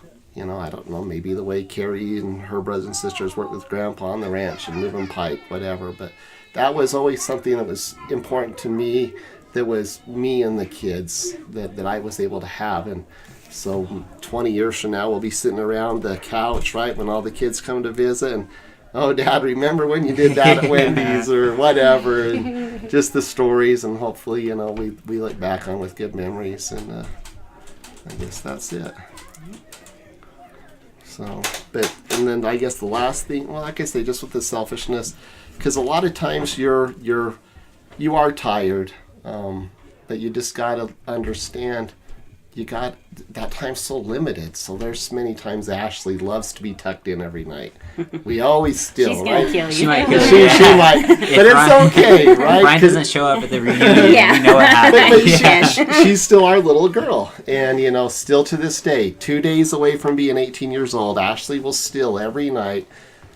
don't know, maybe the way Kari and her brothers and sisters work with Grandpa on the ranch and moving pipe, whatever. But that was always something that was important to me, that was me and the kids that I was able to have. And so 20 years from now, we'll be sitting around the couch, right, when all the kids come to visit, and, oh, Dad, remember when you did that at Wendy's or whatever, and just the stories, and hopefully, we look back on with good memories, and I guess that's it. So, and then I guess the last thing, well, like I say, just with the selfishness, because a lot of times you are tired, but you just got to understand, that time's so limited. So there's many times Ashley loves to be tucked in every night. We always still, She's right? gonna kill you. She might kill She might, but it's okay, right? Ryan doesn't show up at the reunion. Yeah. We know what happened. She's still our little girl, and still to this day, 2 days away from being 18 years old, Ashley will still every night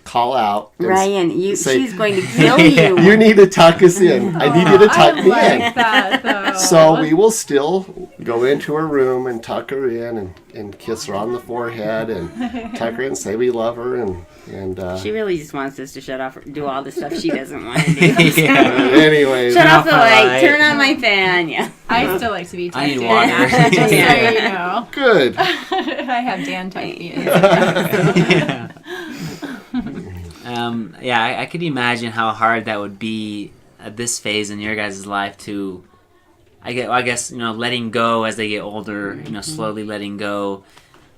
call out and Ryan, say, she's going to kill you. You need to tuck us in. I need you to tuck me in. That, though. So we will still go into her room and tuck her in and kiss her on the forehead and tuck her in and say we love her and She really just wants us to shut off, do all the stuff she doesn't want to do. Anyways, Shut off the light, light. turn on my fan, yeah. I still like to be I typed need in, water. actually, just Yeah. so you know. good. I have Dan type me in. I could imagine how hard that would be at this phase in your guys' life to, I guess, letting go as they get older, slowly letting go.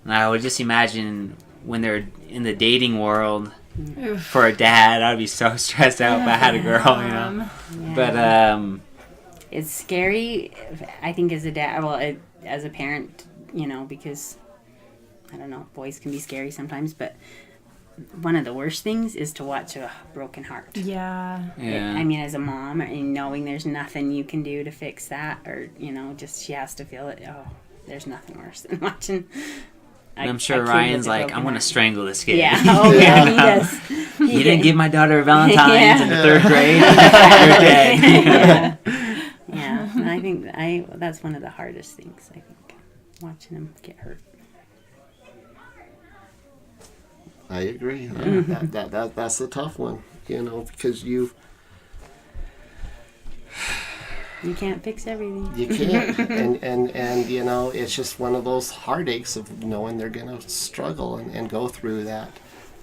And I would just imagine when they're in the dating world, for a dad, I'd be so stressed out if I had a girl, Yeah. But, it's scary, I think, as a dad, well, as a parent, because, I don't know, boys can be scary sometimes, but one of the worst things is to watch a broken heart. Yeah. yeah. I mean, as a mom, and knowing there's nothing you can do to fix that, or, just she has to feel it, there's nothing worse than watching. And I'm sure Ryan's like, I'm going to strangle this kid. Yeah, oh yeah, he does. You didn't give my daughter a Valentine's in the 3rd grade? You're dead. Yeah, and I think that's one of the hardest things, I think, watching him get hurt. I agree. That's a tough one, because you can't fix everything. you can't, and it's just one of those heartaches of knowing they're gonna struggle and go through that.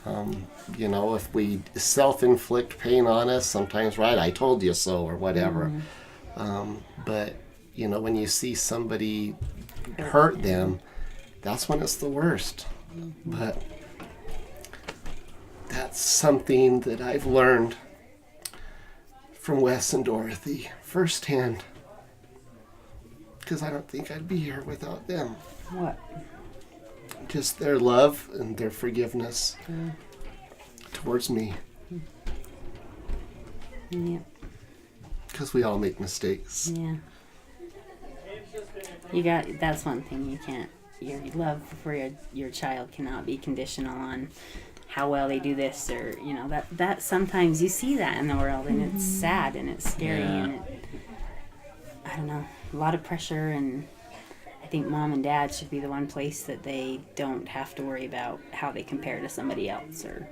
If we self-inflict pain on us, sometimes, right? I told you so, or whatever. But when you see somebody hurt them, that's when it's the worst. But that's something that I've learned from Wes and Dorothy firsthand, because I don't think I'd be here without them. What? Just their love and their forgiveness towards me, Yeah. because we all make mistakes. Yeah. That's one thing you can't. Your love for your child cannot be conditional on how well they do this, or that sometimes you see that in the world, and it's sad and it's scary, and I don't know, a lot of pressure, and I think mom and dad should be the one place that they don't have to worry about how they compare to somebody else, or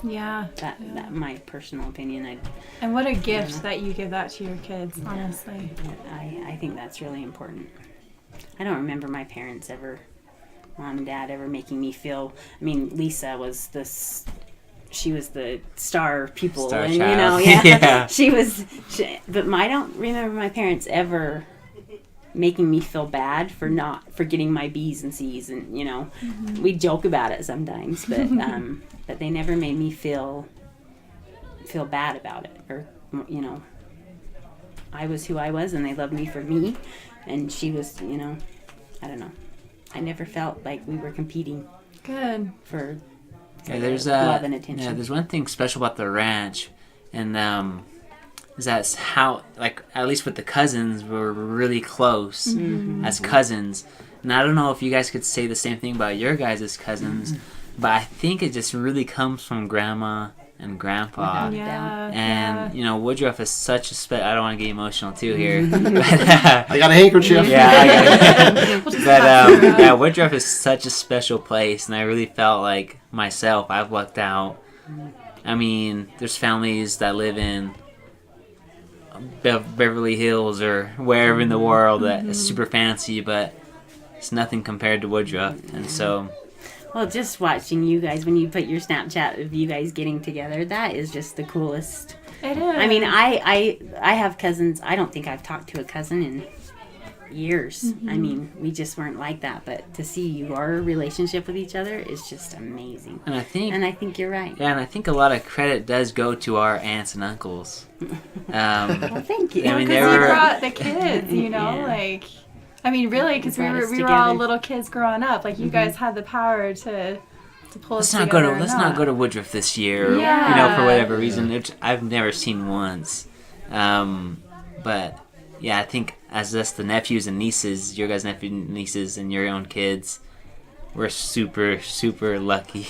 Yeah. that my personal opinion. And what a gift that you give that to your kids, honestly. I think that's really important. I don't remember my parents ever, mom and dad, ever making me feel. I mean, Lisa was she was the star pupil, Star and child. yeah. But I don't remember my parents ever making me feel bad for getting my B's and C's, and we joke about it sometimes, but they never made me feel bad about it, or I was who I was, and they loved me for me, and she was, I don't know. I never felt like we were competing Good. for There's love and attention. Yeah, there's one thing special about the ranch, and is that's how, like, at least with the cousins, we're really close as cousins. And I don't know if you guys could say the same thing about your guys' cousins, but I think it just really comes from grandma and grandpa. Yeah. And Woodruff is such a I don't want to get emotional too here. But, I got a handkerchief. yeah, but Woodruff is such a special place, and I really felt like myself, I've lucked out. I mean, there's families that live in Beverly Hills or wherever in the world that is super fancy, but it's nothing compared to Woodruff. And so, Well, just watching you guys, when you put your Snapchat of you guys getting together, that is just the coolest. It is. I mean, I have cousins. I don't think I've talked to a cousin in years. I mean, we just weren't like that. But to see your relationship with each other is just amazing. and I think you're right. yeah, and I think a lot of credit does go to our aunts and uncles. Well, thank you. I mean, Because they we were- brought the kids, Yeah. like, I mean, really, because we Brought us were all together. little kids growing up. Like, you guys had the power to pull Let's us not go together. to or let's not go to Woodruff this year, or, Yeah. for whatever reason, which I've never seen once. But yeah, I think as us, the nephews and nieces, your guys' nephews and nieces, and your own kids, we're super, super lucky.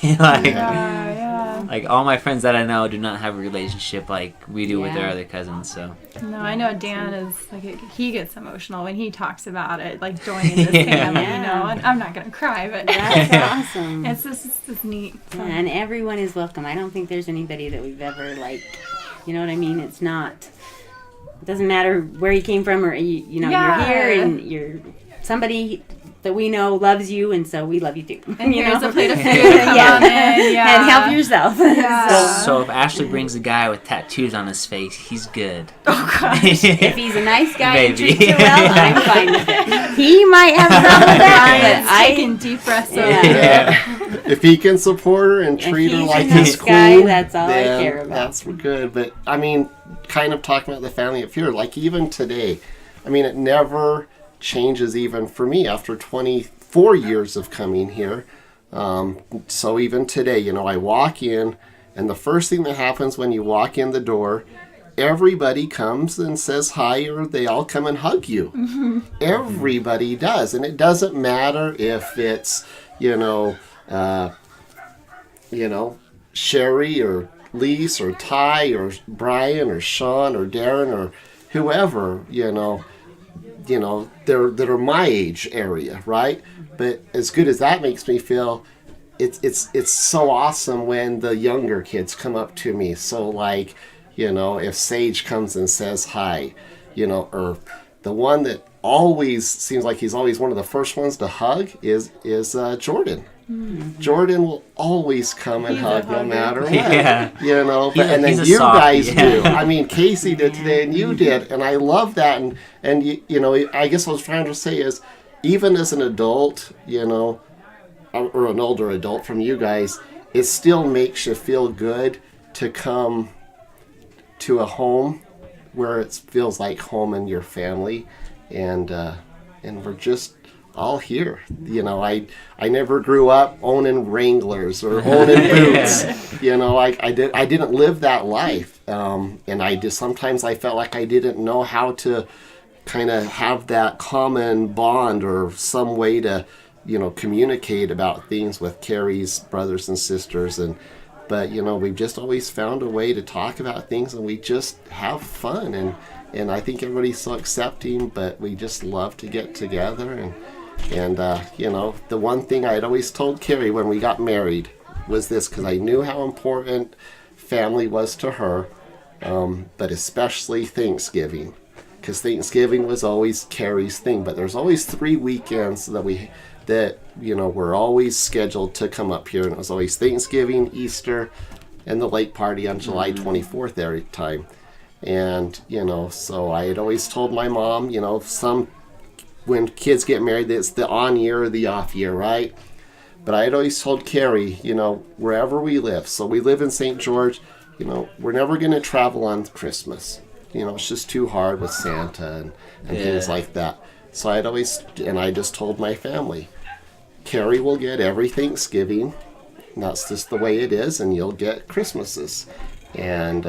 Like all my friends that I know do not have a relationship like we do with their Yeah. other cousins. So No, I know Dan is like he gets emotional when he talks about it, like joining this family. Yeah. And I'm not gonna cry, but That's awesome. it's just neat. So. And everyone is welcome. I don't think there's anybody that we've ever, you know what I mean? It's not, it doesn't matter where you came from, or, you're Yeah. here and you're somebody that we know loves you, and so we love you too. And you here's know? a plate of food. Come on in. Yeah. And help yourself. Yeah. So if Ashley brings a guy with tattoos on his face, he's good. Oh, God. If he's a nice guy and Maybe. treats you well, I'm fine with it. He might have a problem with that, Ryan's but taking deep breaths over Yeah. here. If he can support her and treat her he's like a his nice guy, queen, that's all I then care about. that's good. But I mean, kind of talking about the family up here, like even today, I mean, it never changes even for me after 24 years of coming here. So even today, you know, I walk in, and the first thing that happens when you walk in the door, everybody comes and says hi, or they all come and hug you. Mm-hmm. Everybody does, and it doesn't matter if it's, Sherry or Lise or Ty or Brian or Sean or Darren or whoever, that are my age area, right? But as good as that makes me feel, it's so awesome when the younger kids come up to me. So like, if Sage comes and says hi, or the one that always seems like he's always one of the first ones to hug is Jordan. Mm-hmm. Jordan will always come and hug no matter what. Yeah. And then you guys do. I mean, Kacey did today and you did, and I love that. And I guess what I was trying to say is, even as an adult, or an older adult from you guys, it still makes you feel good to come to a home where it feels like home and your family, and we're just all here. I never grew up owning Wranglers or owning boots. I didn't live that life, and sometimes I felt like I didn't know how to kind of have that common bond or some way to communicate about things with Kari's brothers and sisters, but we've just always found a way to talk about things, and we just have fun, and I think everybody's so accepting, but we just love to get together, and the one thing I had always told Kari when we got married was this, because I knew how important family was to her, but especially Thanksgiving, because Thanksgiving was always Kari's thing, but there's always 3 weekends that we're always scheduled to come up here, and it was always Thanksgiving, Easter, and the lake party on July 24th every time. And so I had always told my mom, when kids get married, it's the on year or the off year, right? But I had always told Kari, wherever we live, so we live in St. George, we're never going to travel on Christmas. It's just too hard with Santa and things like that. So I just told my family, Kari will get every Thanksgiving, and that's just the way it is, and you'll get Christmases. And,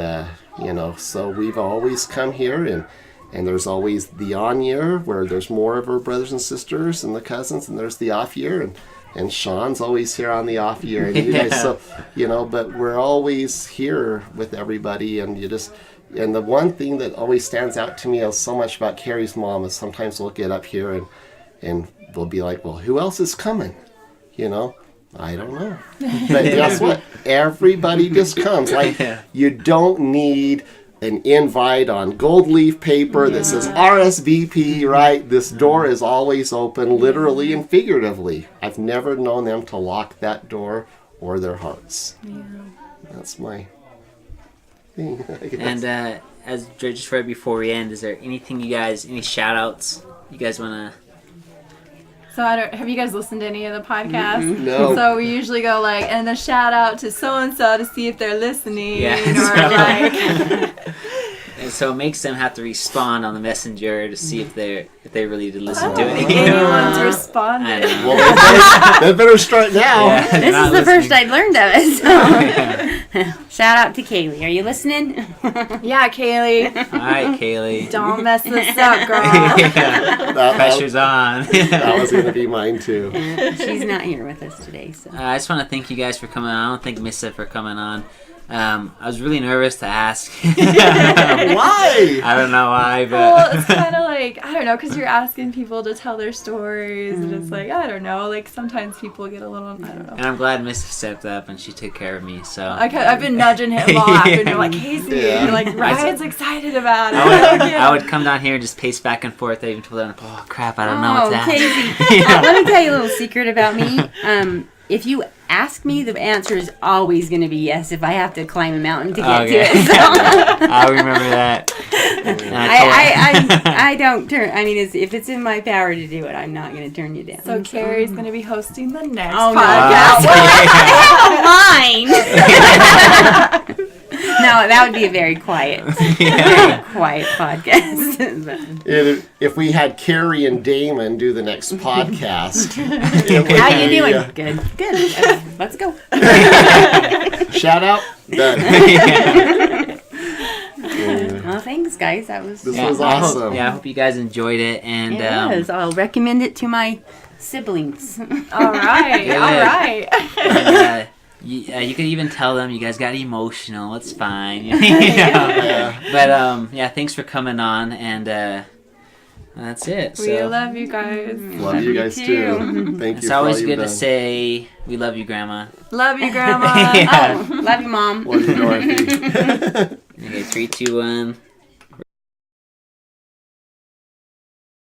so we've always come here, and there's always the on year where there's more of her brothers and sisters and the cousins, and there's the off year, and Sean's always here on the off year, and you guys, so, but we're always here with everybody, and and the one thing that always stands out to me so much about Kari's mom is sometimes we'll get up here and we'll be like, well, who else is coming? I don't know. But guess what? Everybody just comes. Like, you don't need an invite on gold leaf paper that says RSVP, right? This door is always open, literally and figuratively. I've never known them to lock that door or their hearts. Yeah. That's my thing, I guess. And as just right before we end, is there anything any shout outs you guys want to? So have you guys listened to any of the podcasts? Mm-hmm. No. So we usually go and a shout out to so and so to see if they're listening, And so it makes them have to respond on the messenger to see if they really did listen to think it. anyone's responded. I know. Well, they better start now. Yeah, This is the first I'd learned of it. So. Yeah. Shout out to Kaylee. Are you listening? Yeah, Kaylee. All right, Kaylee. Don't mess this up, girl. Yeah. Pressure's on. That was going to be mine too. She's not here with us today. So I just want to thank you guys for coming on. I want to thank Missa for coming on. I was really nervous to ask. Why? I don't know why, but Well, it's kind of like like, I don't know, because you're asking people to tell their stories, and it's like, I don't know, like sometimes people get a little, I don't know. And I'm glad Missa stepped up and she took care of me. So I've been nudging him all afternoon, like, Kacey, Yeah. and like, Ryan's excited about it. I would come down here and just pace back and forth. I even told them, oh crap, I don't know what's that. Casey, let me tell you a little secret about me. If you ask me, the answer is always going to be yes if I have to climb a mountain to get to it. So. I remember that. I don't turn. I mean, if it's in my power to do it, I'm not going to turn you down. So Kari's going to be hosting the next Oh, no. podcast. I have a line. No, that would be a very quiet podcast. If we had Kari and Damon do the next podcast. How you doing? Good. Let's go. Shout out. Done. Well, thanks, guys. This was awesome. I hope you guys enjoyed it. And It was. I'll recommend it to my siblings. All right. Good. All right. And, you could even tell them you guys got emotional. It's fine. You know? Yeah. But thanks for coming on, and that's it. We love you guys. Love you guys too. Thank you. It's always good to say we love you, Grandma. Love you, Grandma. Yeah. Oh, love you, Mom. Love you, Dorothy. Okay, 3, 2, 1.